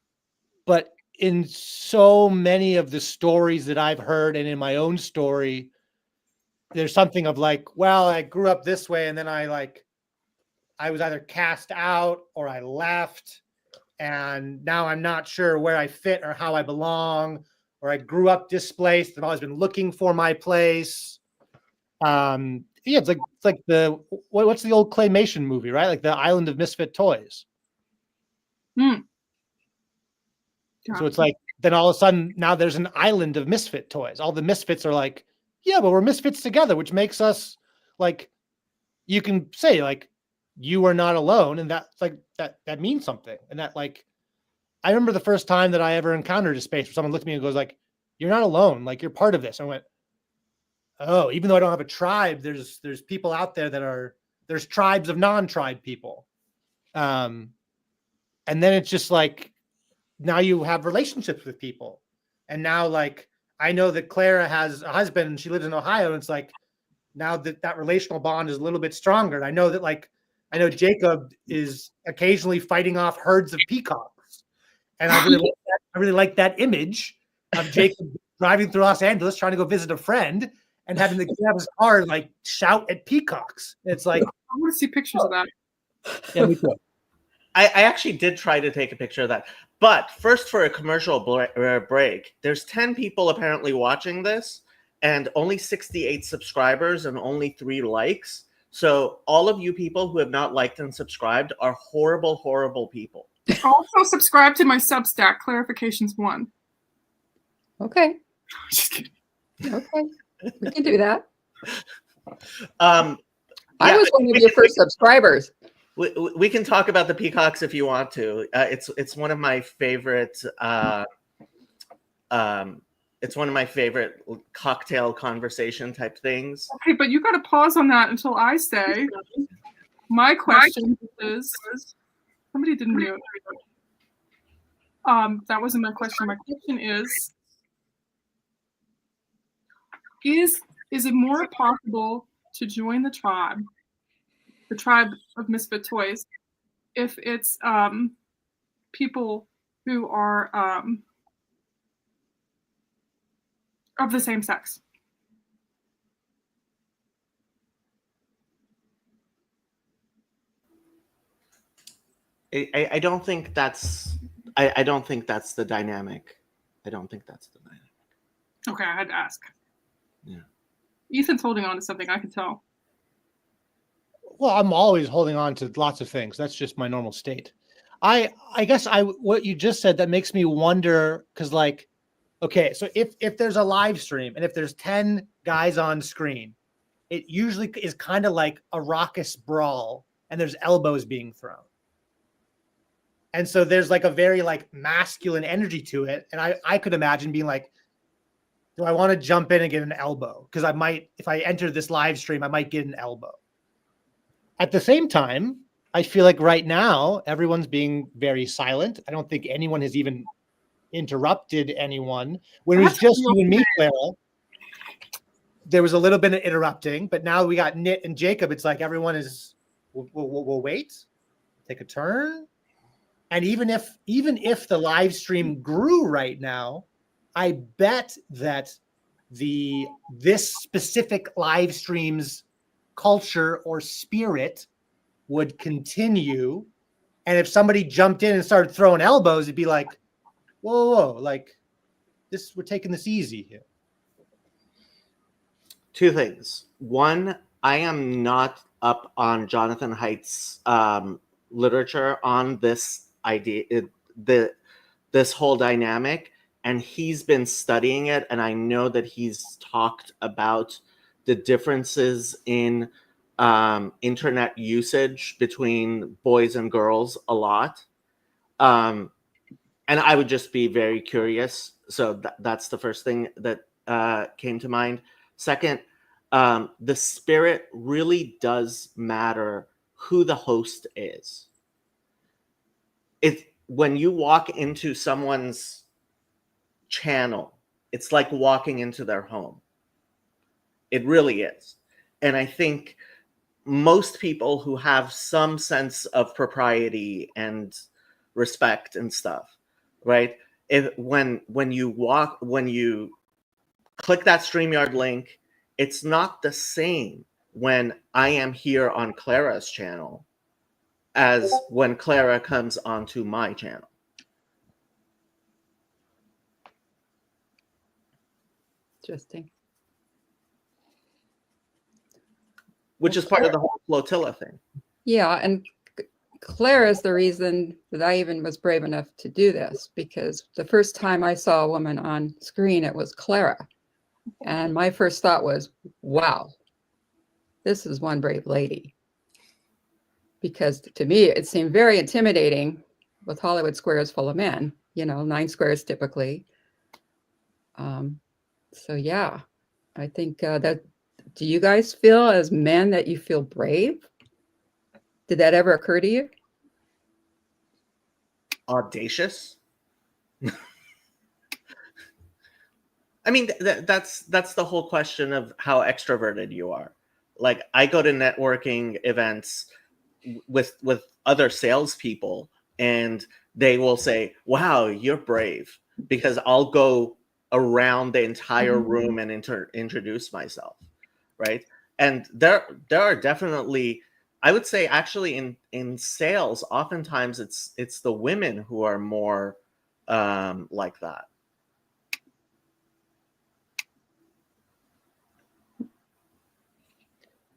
But in so many of the stories that I've heard, and in my own story, there's something of like, well, I grew up this way, and then I was either cast out or I left, and now I'm not sure where I fit or how I belong, or I grew up displaced. I've always been looking for my place. And yeah, it's like the what's the old claymation movie, right? Like the Island of Misfit Toys. Yeah. So it's like then all of a sudden now there's an island of misfit toys. All the misfits are like, yeah, but we're misfits together, which makes us like you can say like you are not alone, and that's like that means something. And that like I remember the first time that I ever encountered a space where someone looked at me and goes like, "You're not alone. Like you're part of this." I went, "Oh, even though I don't have a tribe, there's people out there that are there's tribes of non-tribe people." And then it's just like now you have relationships with people. And now like I know that Clara has a husband and she lives in Ohio, and it's like now that relational bond is a little bit stronger. And I know that like I know Jacob is occasionally fighting off herds of peacocks. And I really like that image of Jacob driving through Los Angeles trying to go visit a friend and having the grab his car and like shout at peacocks. It's like I want to see pictures of that. yeah, me too. I actually did try to take a picture of that. But first, for a commercial break, there's 10 people apparently watching this and only 68 subscribers and only 3 likes. So all of you people who have not liked and subscribed are horrible, horrible people. Also, subscribe to my Substack, Clarifications 1. Okay. Just kidding. Okay. We can do that. I I was one of your first subscribers. We can talk about the peacocks if you want to. It's one of my favorite. It's one of my favorite cocktail conversation type things. Okay, but you got to pause on that until I say my question is. Somebody didn't mute. That wasn't my question. My question is it more possible to join the tribe of Misfit Toys, if it's people who are of the same sex? I don't think that's. I don't think that's the dynamic. I don't think that's the dynamic. Okay, I had to ask. Yeah. Ethan's holding on to something, I can tell. Well, I'm always holding on to lots of things. That's just my normal state. I guess what you just said that makes me wonder because like, okay, so if there's a live stream and if there's 10 guys on screen, it usually is kind of like a raucous brawl and there's elbows being thrown. And so there's like a very like masculine energy to it. And I could imagine being like, do I want to jump in and get an elbow? Because I might, if I enter this live stream, I might get an elbow. At the same time, I feel like right now, everyone's being very silent. I don't think anyone has even interrupted anyone. When it was just you and me, Clara, there was a little bit of interrupting, but now we got Nit and Jacob. It's like everyone is, we'll wait, take a turn. And even if the live stream grew right now, I bet that this specific live stream's culture or spirit would continue. And if somebody jumped in and started throwing elbows, it'd be like, whoa, like this, we're taking this easy here. 2 things. One, I am not up on Jonathan Haidt's literature on this idea, this whole dynamic, and he's been studying it, and I know that he's talked about the differences in internet usage between boys and girls a lot. And I would just be very curious. So that's the first thing that came to mind. Second, the spirit really does matter who the host is. When you walk into someone's channel, it's like walking into their home. It really is. And I think most people who have some sense of propriety and respect and stuff, right? When you click that StreamYard link, it's not the same when I am here on Clara's channel as when Clara comes onto my channel. Interesting. which is part of the whole flotilla thing. Yeah, and Claire is the reason that I even was brave enough to do this, because the first time I saw a woman on screen, it was Clara. And my first thought was, wow, this is one brave lady. Because to me, it seemed very intimidating with Hollywood squares full of men, 9 squares typically. So yeah, I think that, do you guys feel as men that you feel brave? Did that ever occur to you? Audacious. I mean, that's the whole question of how extroverted you are. Like, I go to networking events with other salespeople, and they will say, "Wow, you're brave," because I'll go around the entire room and introduce myself, right? And there are definitely, I would say, actually in sales, oftentimes it's the women who are more like that.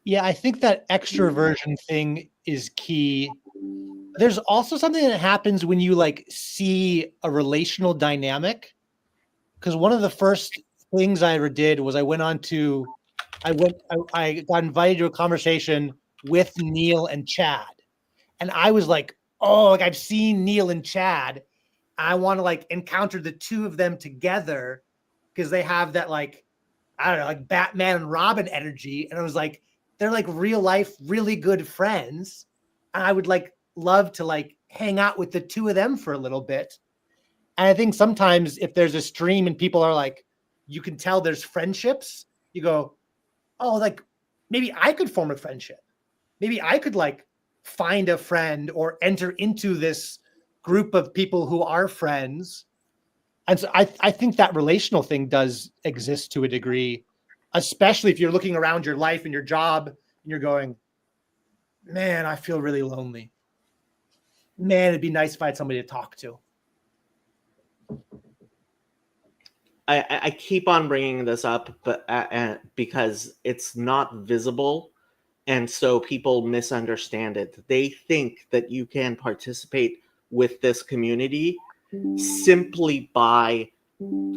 Yeah, I think that extroversion thing is key. There's also something that happens when you like see a relational dynamic. Because one of the first things I ever did was I got invited to a conversation with Neil and Chad. And I was like, oh, like I've seen Neil and Chad. I want to like encounter the two of them together because they have that like, I don't know, like Batman and Robin energy. And I was like, they're like real life, really good friends. And I would like love to like hang out with the two of them for a little bit. And I think sometimes if there's a stream and people are like, you can tell there's friendships, you go, oh, like maybe I could form a friendship. Maybe I could like find a friend or enter into this group of people who are friends. And so I think that relational thing does exist to a degree, especially if you're looking around your life and your job and you're going, man, I feel really lonely. Man, it'd be nice if I had somebody to talk to. I keep on bringing this up, but because it's not visible, and so people misunderstand it. They think that you can participate with this community simply by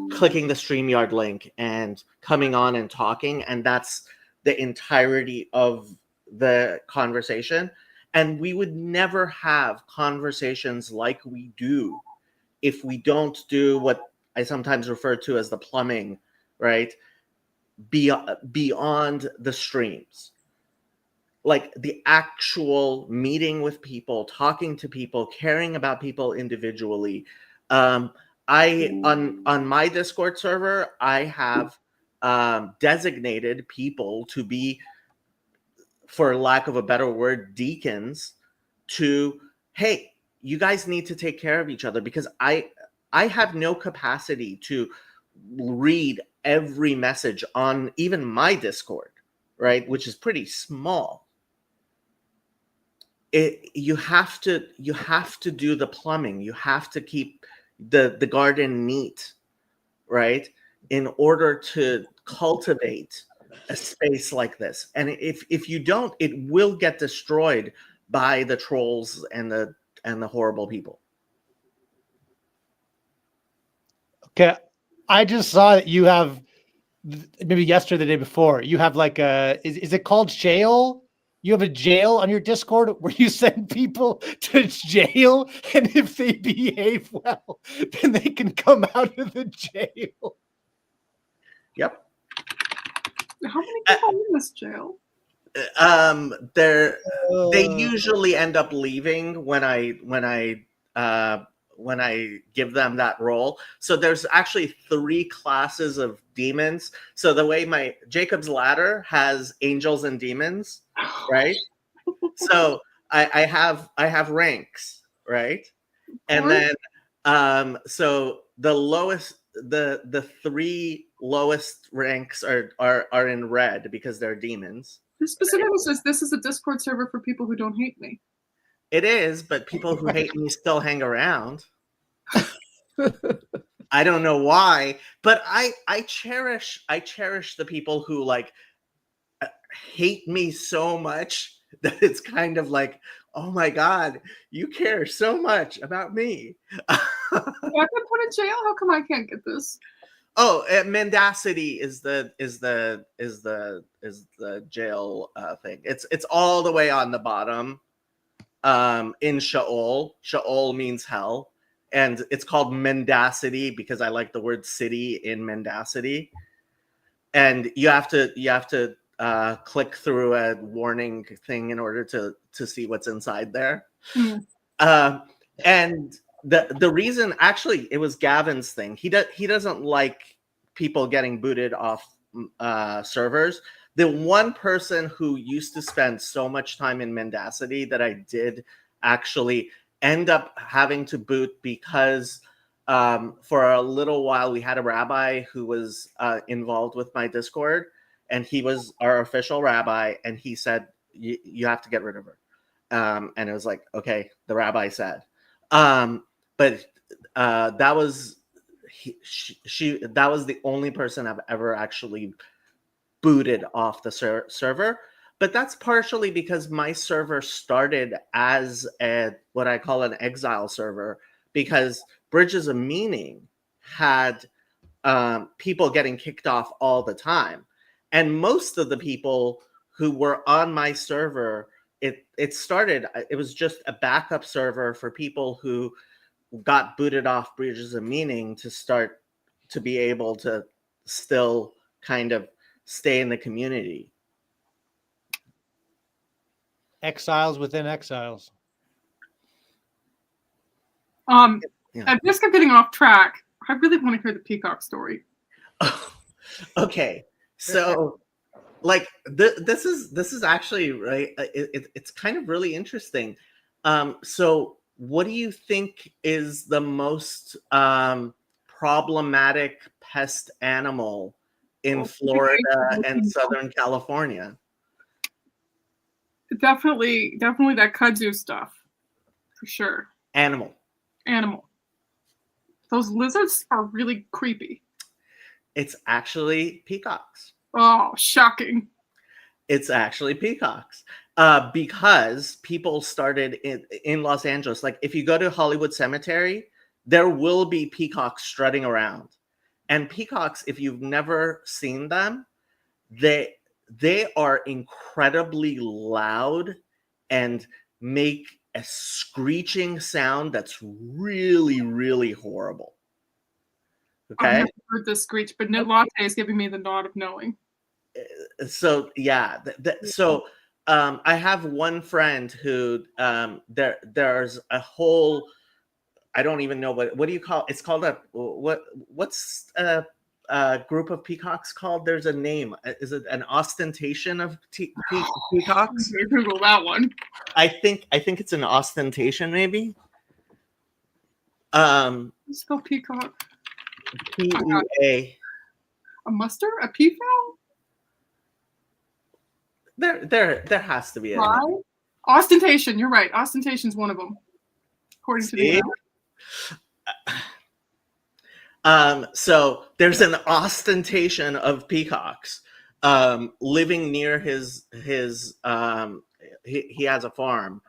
clicking the StreamYard link and coming on and talking, and that's the entirety of the conversation. And we would never have conversations like we do if we don't do what I sometimes refer to as the plumbing, right? Beyond the streams. Like the actual meeting with people, talking to people, caring about people individually. I on my Discord server, I have designated people to be, for lack of a better word, deacons to, hey, you guys need to take care of each other, because I have no capacity to read every message on even my Discord, right, which is pretty small. You have to do the plumbing. You have to keep the garden neat, right, in order to cultivate a space like this. And if you don't, it will get destroyed by the trolls and the horrible people. Okay, I just saw that you have, maybe yesterday, the day before, you have like is it called jail? You have a jail on your Discord where you send people to jail, and if they behave well, then they can come out of the jail. Yep. How many people are in this jail? They usually end up leaving when I give them that role. So there's actually 3 classes of demons. So the way my Jacob's Ladder has angels and demons, right? So I have ranks, right? And then so the lowest, the 3 lowest ranks are in red because they're demons. This specifically says this is a Discord server for people who don't hate me. It is, but people who hate me still hang around. I don't know why, but I cherish the people who like hate me so much that it's kind of like, oh my God, you care so much about me. I got put in jail. How come I can't get this? Oh, mendacity is the jail thing. It's all the way on the bottom. In Sheol. Sheol means hell, and it's called mendacity because I like the word city in mendacity. And you have to click through a warning thing in order to see what's inside there. Mm. And the reason, actually, it was Gavin's thing. He doesn't like people getting booted off servers. The one person who used to spend so much time in mendacity that I did actually end up having to boot because for a little while we had a rabbi who was involved with my Discord, and he was our official rabbi, and he said you have to get rid of her. And it was like, okay, the rabbi said. But that was that was the only person I've ever actually booted off the server. But that's partially because my server started as what I call an exile server, because Bridges of Meaning had people getting kicked off all the time. And most of the people who were on my server, it was just a backup server for people who got booted off Bridges of Meaning to start to be able to still kind of stay in the community. Exiles within exiles. Yeah. At risk of getting off track, I really want to hear the peacock story. Okay, so like this is actually right. It's kind of really interesting. So what do you think is the most problematic pest animal in Florida and Southern California? Definitely that kudzu stuff, for sure. Animal. Those lizards are really creepy. It's actually peacocks. Oh, shocking. It's actually peacocks. Because people started in Los Angeles. Like if you go to Hollywood Cemetery, there will be peacocks strutting around. And peacocks, if you've never seen them, they are incredibly loud and make a screeching sound that's really, really horrible. Okay. I've never heard this screech, but Latte is giving me the nod of knowing. So yeah, so I have one friend who there's a whole, I don't even know what do you call it's called what's a group of peacocks called? There's a name. Is it an ostentation of peacocks? Google that one. I think it's an ostentation, maybe. Spell peacock. P-E-A. A muster? A peafowl? There has to be a ostentation. You're right. Ostentation's one of them, according to the so there's an ostentation of peacocks living near his he has a farm,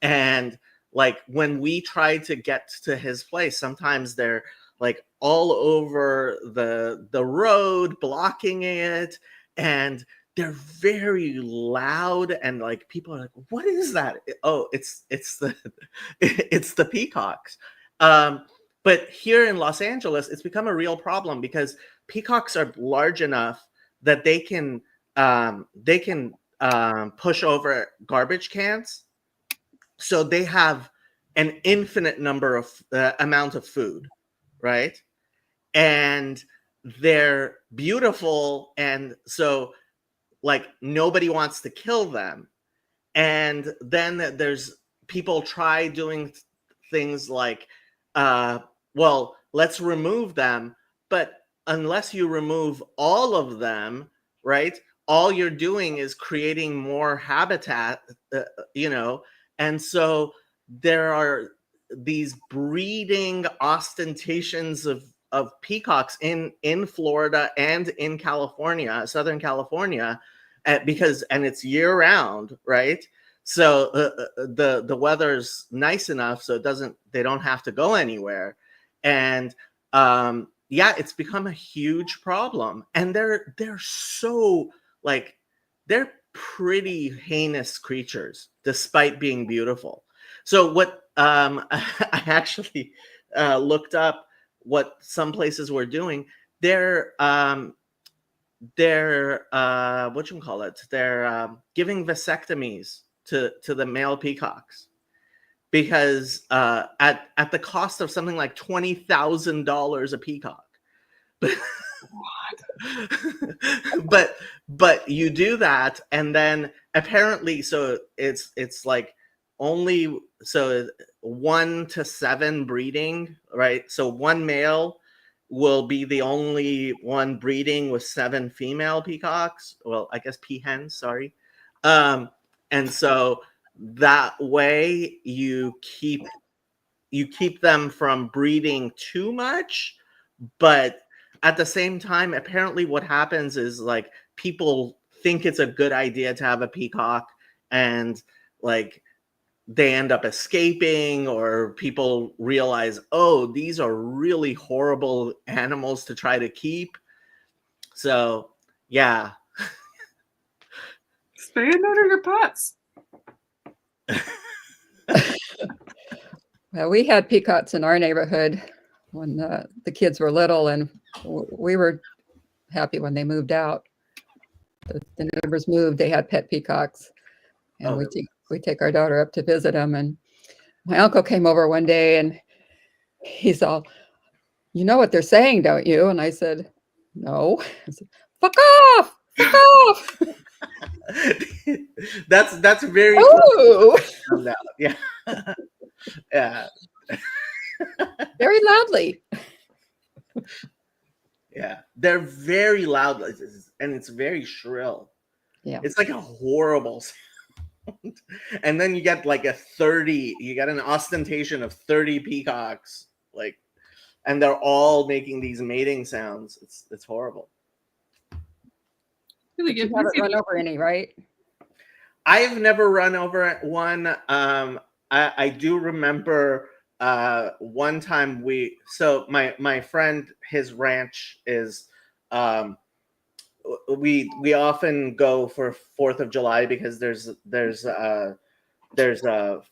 and like when we try to get to his place, sometimes they're like all over the road, blocking it, and they're very loud, and like people are like, what is that? Oh, it's the it's the peacocks. But here in Los Angeles, it's become a real problem because peacocks are large enough that they can push over garbage cans. So they have an infinite number of amount of food, right? And they're beautiful, and so like nobody wants to kill them. And then there's people try doing things like well, let's remove them, but unless you remove all of them, right, all you're doing is creating more habitat, and so there are these breeding ostentations of peacocks in Florida and in California, Southern California, because it's year round, right? So the weather's nice enough so they don't have to go anywhere. And yeah, it's become a huge problem. And they're so like, they're pretty heinous creatures despite being beautiful. So what I actually looked up what some places were doing. They're what you call it? They're giving vasectomies to the male peacocks because at the cost of something like $20,000 a peacock. but you do that, and then apparently, so it's like only 1 to 7 breeding, right? So one male will be the only one breeding with 7 female peacocks. Well, I guess peahens, sorry. And so that way you keep them from breeding too much, but at the same time, apparently what happens is like people think it's a good idea to have a peacock, and like they end up escaping, or people realize, oh, these are really horrible animals to try to keep. So yeah. Spay and neuter your pets. Well, we had peacocks in our neighborhood when the kids were little, and we were happy when they moved out. The neighbors moved, they had pet peacocks, and we take our daughter up to visit them. And my uncle came over one day, and he's all, "You know what they're saying, don't you?" And I said, "No." I said, "Fuck off! Fuck off!" that's very Ooh. cool. Yeah. Yeah. Very loudly. Yeah, they're very loud, and it's very shrill. Yeah, it's like a horrible sound. And then you get like you get an ostentation of 30 peacocks, like, and they're all making these mating sounds. It's horrible. Really you get haven't busy. run over any, right? I've never run over one. I do remember one time my friend, his ranch is we often go for 4th of July because there's a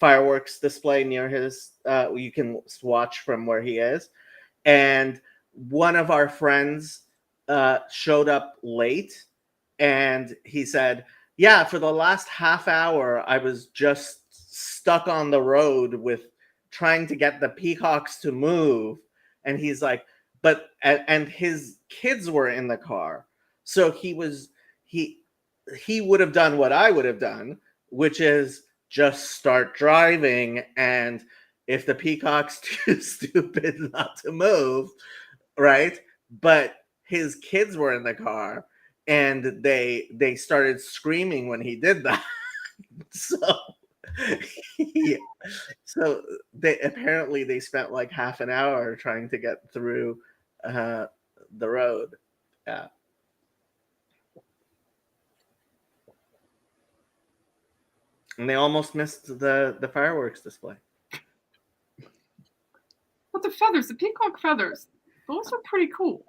fireworks display near his you can watch from where he is. And one of our friends showed up late, and he said, yeah, for the last half hour I was just stuck on the road with trying to get the peacocks to move. And he's like, and his kids were in the car, so he would have done what I would have done, which is just start driving, and if the peacock's too stupid not to move, right? But his kids were in the car, and they started screaming when he did that. So they spent like half an hour trying to get through the road. Yeah. And they almost missed the fireworks display. But the feathers, the peacock feathers, those are pretty cool.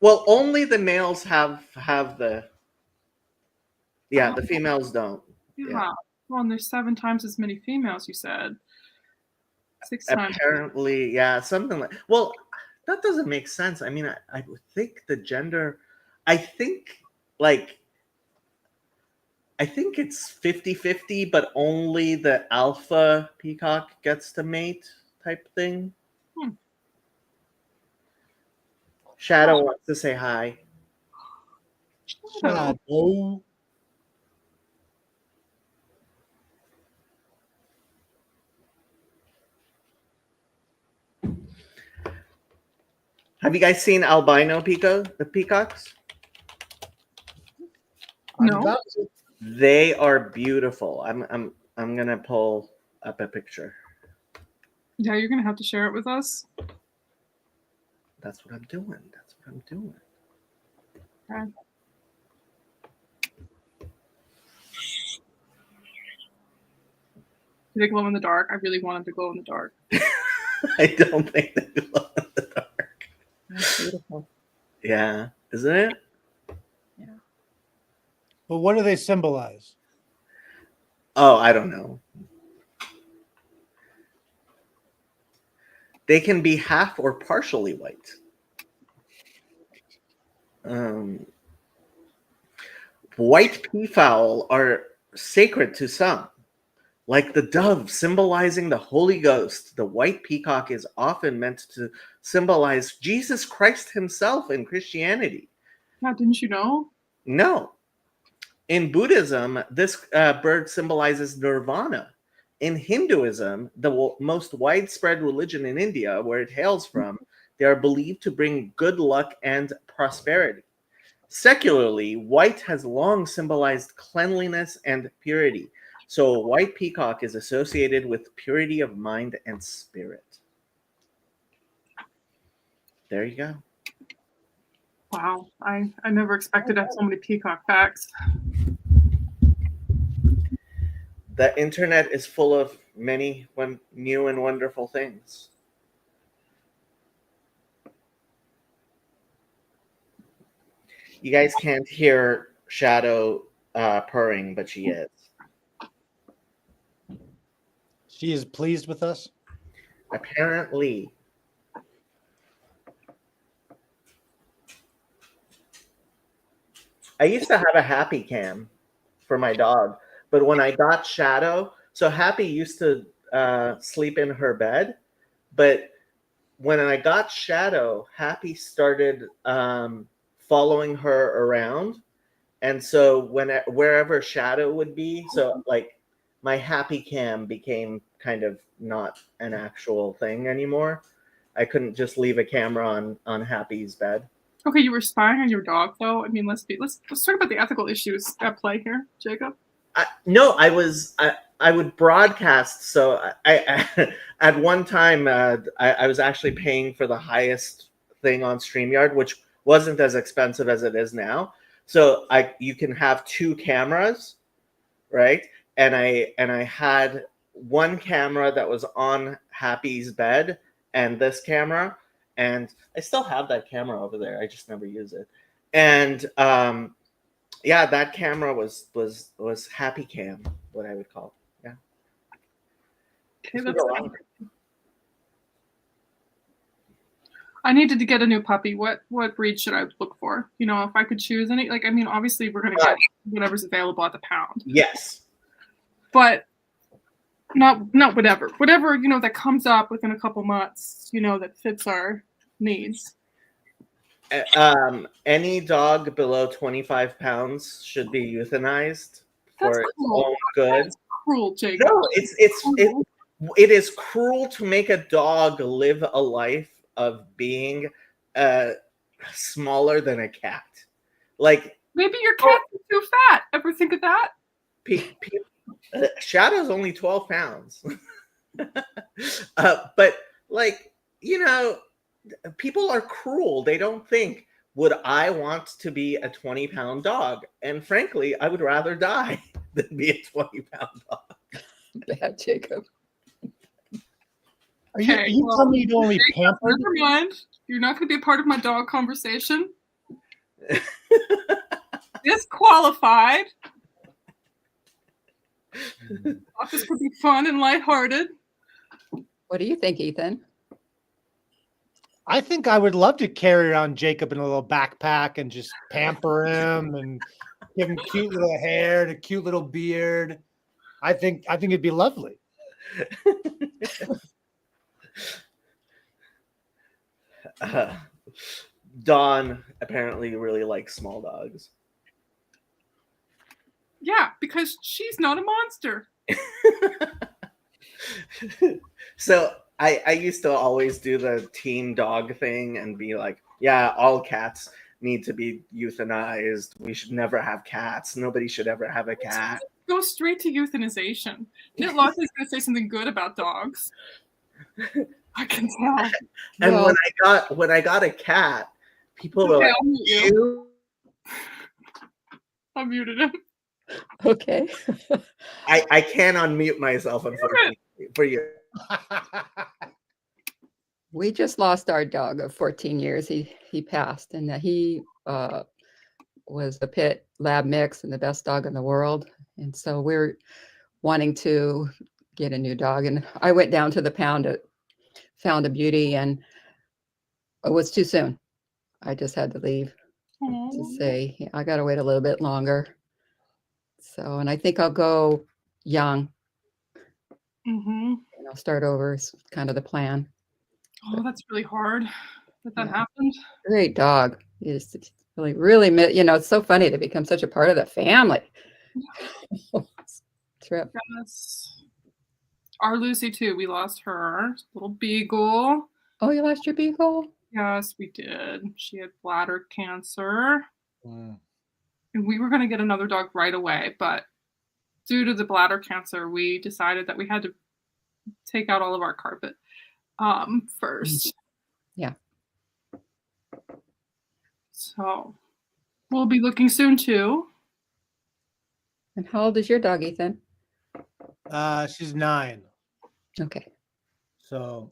Well, only the males have the. Yeah, the females don't. Yeah. Well, and there's 7 times as many females, you said. 6 times. Apparently, yeah, something like. Well, that doesn't make sense. I mean, I would think the gender. I think it's 50-50, but only the alpha peacock gets to mate type thing. Shadow wants to say hi. Shadow. Have you guys seen albino peacocks? No. They are beautiful. I'm gonna pull up a picture. Yeah, you're gonna have to share it with us. That's what I'm doing. Okay. Do they glow in the dark? I really want them to glow in the dark. I don't think they glow in the dark. That's beautiful. Yeah, isn't it? But what do they symbolize? Oh, I don't know. They can be half or partially white. White peafowl are sacred to some. Like the dove symbolizing the Holy Ghost, the white peacock is often meant to symbolize Jesus Christ himself in Christianity. Yeah, didn't you know? No. In Buddhism, this bird symbolizes nirvana. In Hinduism, the most widespread religion in India, where it hails from, they are believed to bring good luck and prosperity. Secularly, white has long symbolized cleanliness and purity. So a white peacock is associated with purity of mind and spirit. There you go. Wow, I never expected to have so many peacock facts. The internet is full of many new and wonderful things. You guys can't hear Shadow purring, but she is. She is pleased with us. Apparently. I used to have a Happy Cam for my dog, but when I got Shadow, so Happy used to sleep in her bed, but when I got Shadow, Happy started following her around, and so wherever Shadow would be, so like my Happy Cam became kind of not an actual thing anymore. I couldn't just leave a camera on Happy's bed. Okay, you were spying on your dog, though. I mean, let's talk about the ethical issues at play here, Jacob. No, I would broadcast. So I at one time I was actually paying for the highest thing on StreamYard, which wasn't as expensive as it is now. So you can have two cameras, right? And I had one camera that was on Happy's bed and this camera, and I still have that camera over there. I just never use it. And yeah, that camera was Happy Cam, what I would call it. Yeah. Okay, that's I needed to get a new puppy. What breed should I look for? You know, if I could choose any, like, I mean, obviously we're gonna get whatever's available at the pound. Yes. But not whatever, you know, that comes up within a couple months, you know, that fits our needs. Any dog below 25 pounds should be euthanized for its own good. That's cruel, Jacob. No, it is cruel to make a dog live a life of being smaller than a cat. Like maybe your cat is too fat. Ever think of that? Shadow's only 12 pounds. But like, you know, people are cruel. They don't think, would I want to be a 20-pound dog? And frankly, I would rather die than be a 20-pound dog. Bad Jacob. Are you telling me you don't only pamper? Never mind. You're not going to be a part of my dog conversation. Disqualified. Thought this would be fun and lighthearted. What do you think, Ethan? I think I would love to carry around Jacob in a little backpack and just pamper him and give him cute little hair and a cute little beard. I think it'd be lovely. Dawn apparently really likes small dogs. Yeah, because she's not a monster. So I used to always do the team dog thing and be like, yeah, all cats need to be euthanized. We should never have cats. Nobody should ever have a cat. Go straight to euthanization. Knit Lottie's going to say something good about dogs. I can tell. And when I got a cat, people were like, I muted him. Okay. I can unmute myself, unfortunately, for you. We just lost our dog of 14 years. He passed, and he was a pit lab mix and the best dog in the world. And so we're wanting to get a new dog. And I went down to the pound, found a beauty, and it was too soon. I just had to leave to say, yeah, I got to wait a little bit longer. So, and I think I'll go young. Mm-hmm. Start over is kind of the plan. Oh, that's really hard that Yeah. happened. Great dog. It's really, it's so funny to become such a part of the family. Trip. Yes. Our Lucy too. We lost her little beagle. Oh, you lost your beagle? Yes, we did. She had bladder cancer. Mm. And we were going to get another dog right away, but due to the bladder cancer, we decided that we had to take out all of our carpet first. Yeah. So we'll be looking soon too. And how old is your dog, Ethan? She's 9. Okay. So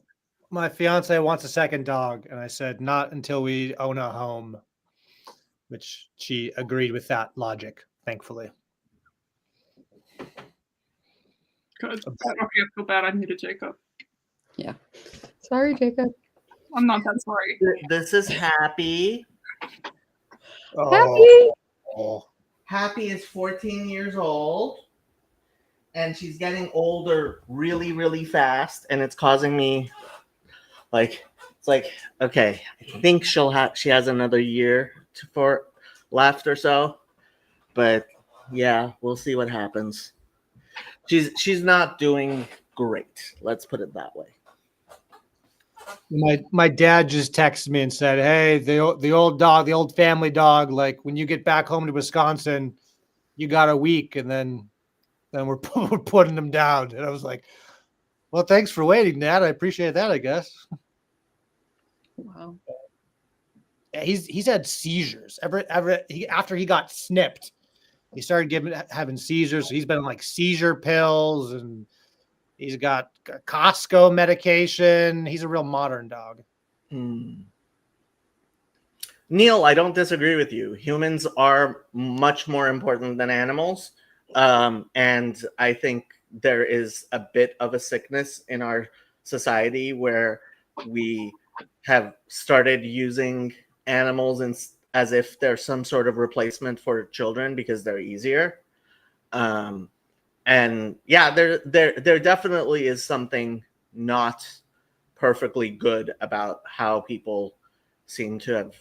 my fiance wants a second dog, and I said not until we own a home, which she agreed with that logic, thankfully. Good. Okay, I feel bad. I muted Jacob. Yeah. Sorry, Jacob. I'm not that sorry. This is Happy. Happy. Oh. Happy is 14 years old, and she's getting older really, really fast, and it's causing me it's like, okay, I think she has another year left or so, but yeah, we'll see what happens. She's not doing great. Let's put it that way. My dad just texted me and said, "Hey, the old dog, the old family dog. Like when you get back home to Wisconsin, you got a week, and then we're putting them down." And I was like, "Well, thanks for waiting, Dad. I appreciate that. I guess." Wow. He's had seizures after he got snipped. He started having seizures. So he's been on like seizure pills, and he's got Costco medication. He's a real modern dog. Neil, I don't disagree with you. Humans are much more important than animals. And I think there is a bit of a sickness in our society where we have started using animals as if they're some sort of replacement for children because they're easier. And yeah, there definitely is something not perfectly good about how people seem to have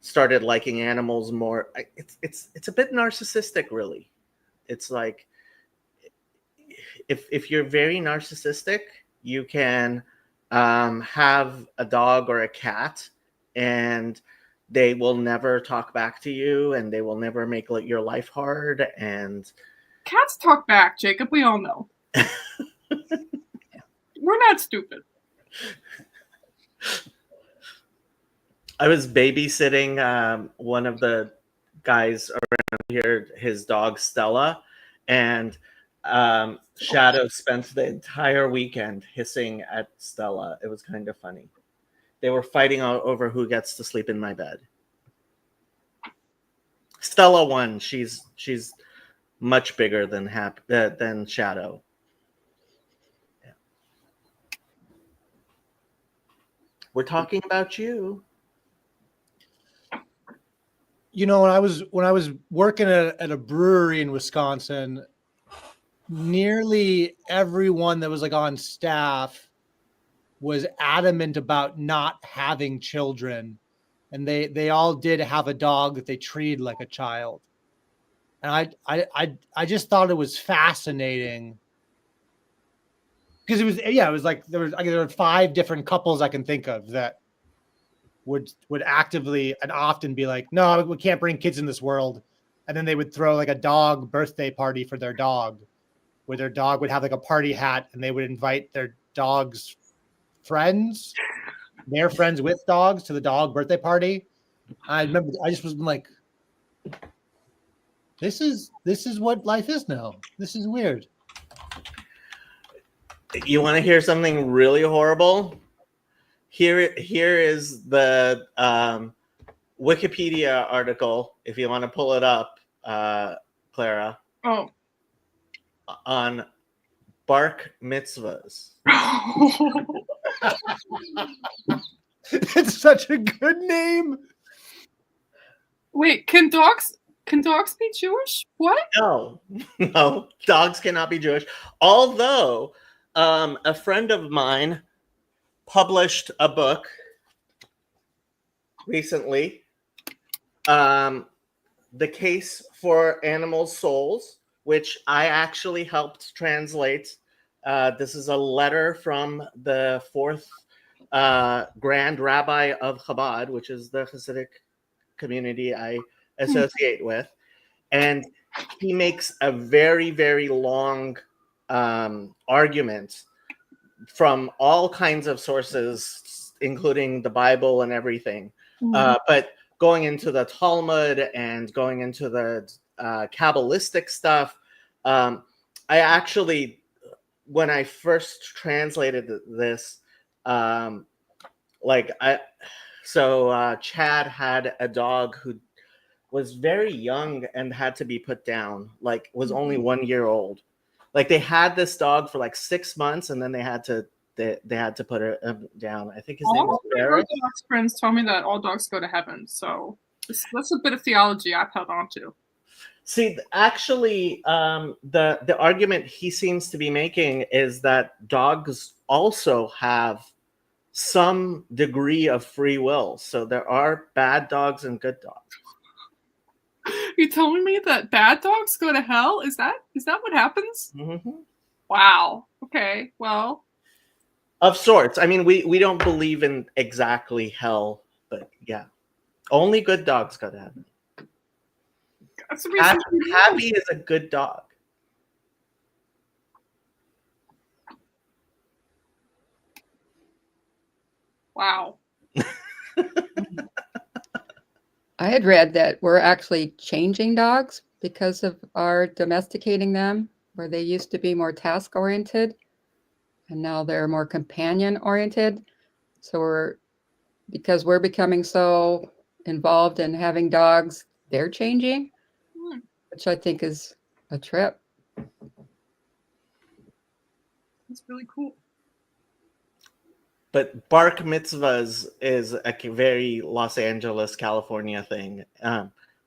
started liking animals more. It's a bit narcissistic, really. It's like if you're very narcissistic, you can have a dog or a cat, and they will never talk back to you, and they will never make your life hard. And cats talk back, Jacob. We all know. We're not stupid. I was babysitting one of the guys around here, his dog Stella, and Shadow spent the entire weekend hissing at Stella. It was kind of funny. They were fighting over who gets to sleep in my bed. Stella won. She's much bigger than Shadow. Yeah. We're talking about you. You know, when I was working at a brewery in Wisconsin, nearly everyone that was like on staff was adamant about not having children, and they all did have a dog that they treated like a child. And I just thought it was fascinating because it was like there were 5 different couples I can think of that would actively and often be like, no, we can't bring kids in this world. And then they would throw like a dog birthday party for their dog, where their dog would have like a party hat, and they would invite their dog's friends, their friends with dogs, to the dog birthday party. I remember I just was like, This is what life is now. This is weird. You want to hear something really horrible? Here is the Wikipedia article, if you want to pull it up, Clara, Oh. on bark mitzvahs. It's such a good name. Wait, can dogs be Jewish? What? No, no, dogs cannot be Jewish. Although a friend of mine published a book recently, The Case for Animal Souls, which I actually helped translate. This is a letter from the fourth Grand Rabbi of Chabad, which is the Hasidic community I associate with. And he makes a very, very long argument from all kinds of sources, including the Bible and everything. But going into the Talmud and going into the Kabbalistic stuff, I actually, when I first translated this, Chad had a dog who was very young and had to be put down, like was only 1 year old. Like they had this dog for like 6 months and then they had to put her down. I think his name was my Barrett. Orthodox friends tell me that all dogs go to heaven, so that's a bit of theology I've held on to. See, actually, the argument he seems to be making is that dogs also have some degree of free will. So there are bad dogs and good dogs. You telling me that bad dogs go to hell? Is that what happens? Mm-hmm. Wow. Okay. Well, of sorts. I mean, we don't believe in exactly hell, but yeah, only good dogs go to heaven. that's the reason. Happy is a good dog. Wow. I had read that we're actually changing dogs because of our domesticating them, where they used to be more task oriented and now they're more companion oriented. So because we're becoming so involved in having dogs, they're changing, which I think is a trip. That's really cool. But bark mitzvahs is a very Los Angeles, California thing.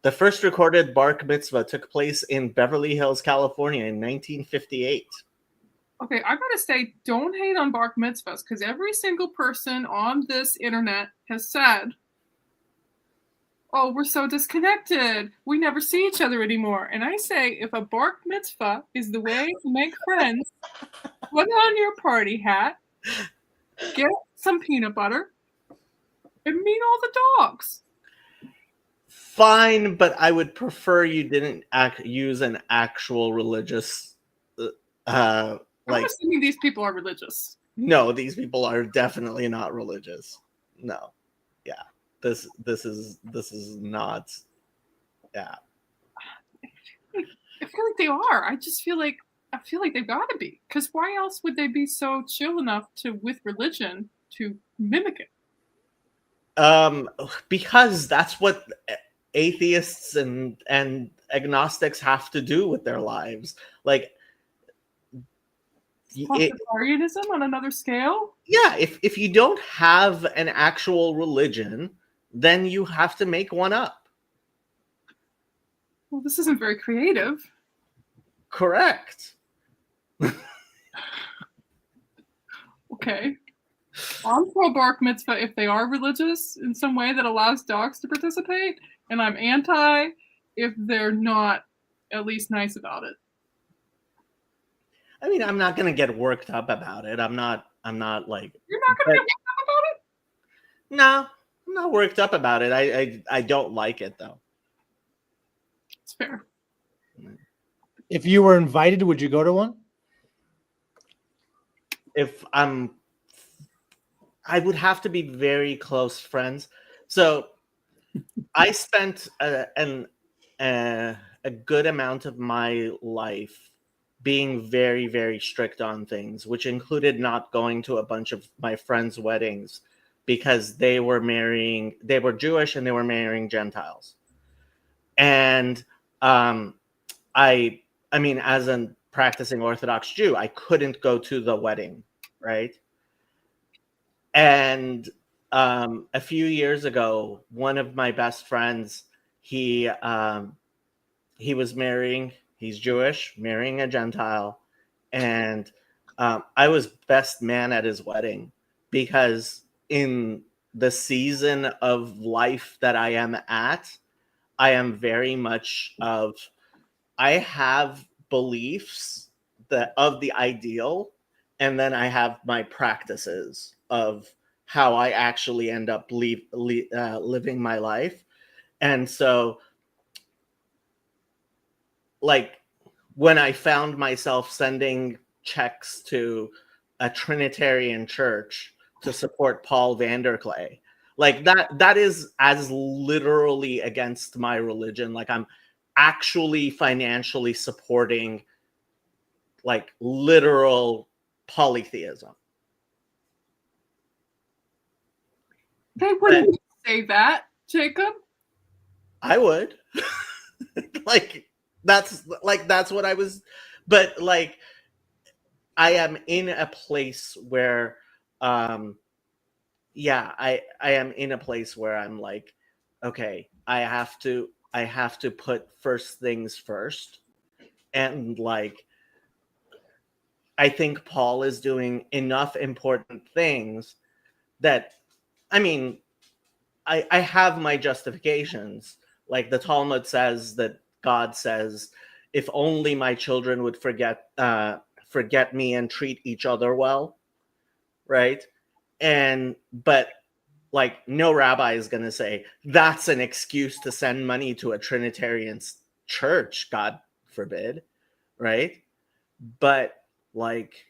The first recorded bark mitzvah took place in Beverly Hills, California in 1958. Okay, I gotta say, don't hate on bark mitzvahs, because every single person on this internet has said, oh, we're so disconnected. We never see each other anymore. And I say, if a bark mitzvah is the way to make friends, put on your party hat, get some peanut butter, and meet all the dogs. Fine, but I would prefer you didn't use an actual religious I'm assuming these people are religious. No, these people are definitely not religious. No. Yeah. This is not. Yeah. I feel like they are. I feel like they've got to be, because why else would they be so chill enough with religion to mimic it? Because that's what atheists and agnostics have to do with their lives. Like Contemplarianism on another scale? Yeah, if you don't have an actual religion, then you have to make one up. Well, this isn't very creative. Correct. Okay. I'm pro bark mitzvah if they are religious in some way that allows dogs to participate, and I'm anti if they're not at least nice about it. I mean, I'm not gonna get worked up about it. I'm not like. You're not gonna get worked up about it? No, I'm not worked up about it. I don't like it though. It's fair. If you were invited, would you go to one? If I would have to be very close friends. So I spent a a good amount of my life being very, very strict on things, which included not going to a bunch of my friends' weddings because they were Jewish and they were marrying Gentiles. And I mean, as a practicing Orthodox Jew, I couldn't go to the wedding, right? And a few years ago, one of my best friends, he was marrying, he's Jewish, marrying a Gentile, and I was best man at his wedding because in the season of life that I am at, I am very much of, I have beliefs of the ideal, and then I have my practices of how I actually end up living my life. And so, like, when I found myself sending checks to a Trinitarian church to support Paul Vanderklay, like that is as literally against my religion. Like, I'm actually financially supporting like literal polytheism. They wouldn't say that, Jacob. I would. That's what I was, but like, I am in a place where I am in a place where I'm like, okay, I have to put first things first. And like, I think Paul is doing enough important things that, I mean, I have my justifications. Like the Talmud says that God says, if only my children would forget me and treat each other well, right? But like, no rabbi is going to say that's an excuse to send money to a Trinitarian church, God forbid, right? But like,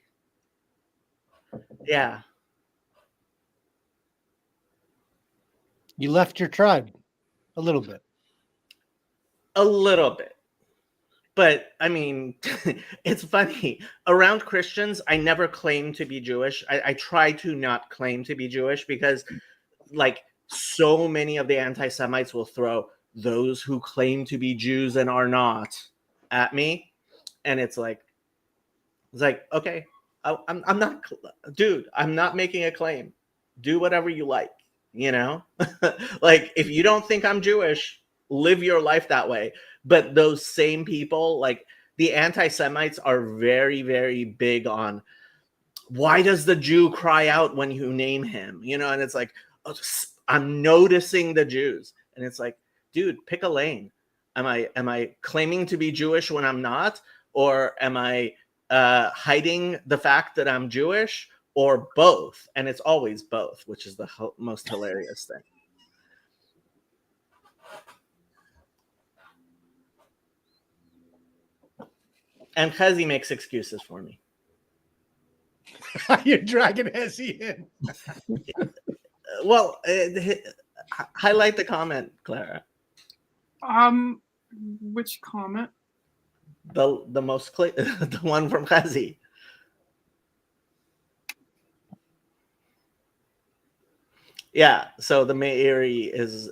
yeah. You left your tribe a little bit. A little bit. But I mean, it's funny. Around Christians, I never claim to be Jewish. I try to not claim to be Jewish because, like, so many of the anti-Semites will throw those who claim to be Jews and are not at me. And it's like, okay, I'm not, dude, I'm not making a claim. Do whatever you like, you know? Like, if you don't think I'm Jewish, live your life that way. But those same people, like the anti-Semites, are very, very big on, why does the Jew cry out when you name him? You know, and it's like, oh, I'm noticing the Jews. And it's like, dude, pick a lane. Am I claiming to be Jewish when I'm not? Or am I hiding the fact that I'm Jewish, or both? And it's always both, which is the most hilarious thing. And Chezi makes excuses for me. You're dragging Hezi in. Well, highlight the comment, Clara. Which comment? The most the one from Chezi. Yeah, so the Meiri is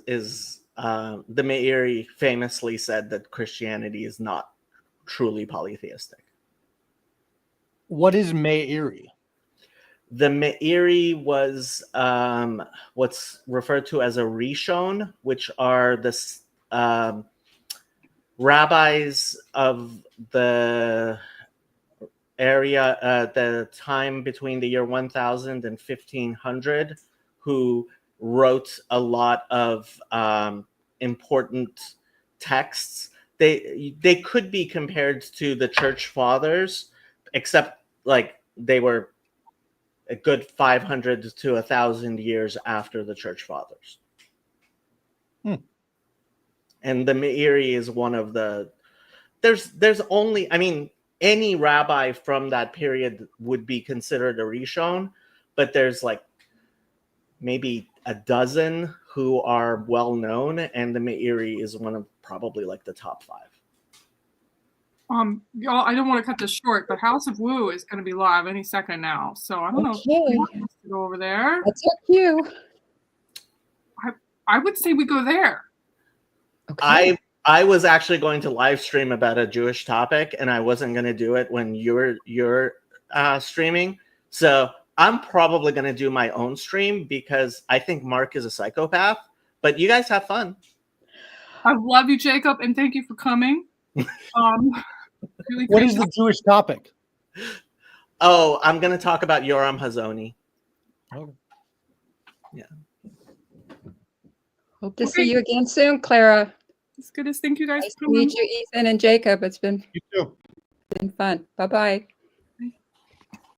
the Meiri famously said that Christianity is not truly polytheistic. What is Meiri? The Meiri was what's referred to as a Rishon, which are the rabbis of the area at the time between the year 1000 and 1500, who wrote a lot of important texts. They could be compared to the church fathers, except like they were a good 500 to 1,000 years after the church fathers. And the Meiri is one of the, there's only, I mean, any rabbi from that period would be considered a Rishon, but there's like maybe a dozen who are well known, and the Meiri is one of probably like the top 5. Y'all, I don't want to cut this short, but House of Woo is going to be live any second now. So I don't know if Okay. anyone wants to go over there. That's our cue. I would say we go there. Okay. I was actually going to live stream about a Jewish topic, and I wasn't going to do it when you're streaming. So I'm probably going to do my own stream because I think Mark is a psychopath. But you guys have fun. I love you, Jacob, and thank you for coming. Really What great. is the Jewish topic? Oh, I'm going to talk about Yoram Hazony. Oh. Yeah. Hope to Okay. see you again soon, Clara. As good as thank you guys Nice for to coming. meet you, Ethan and Jacob. It's been You too. fun. Bye-bye.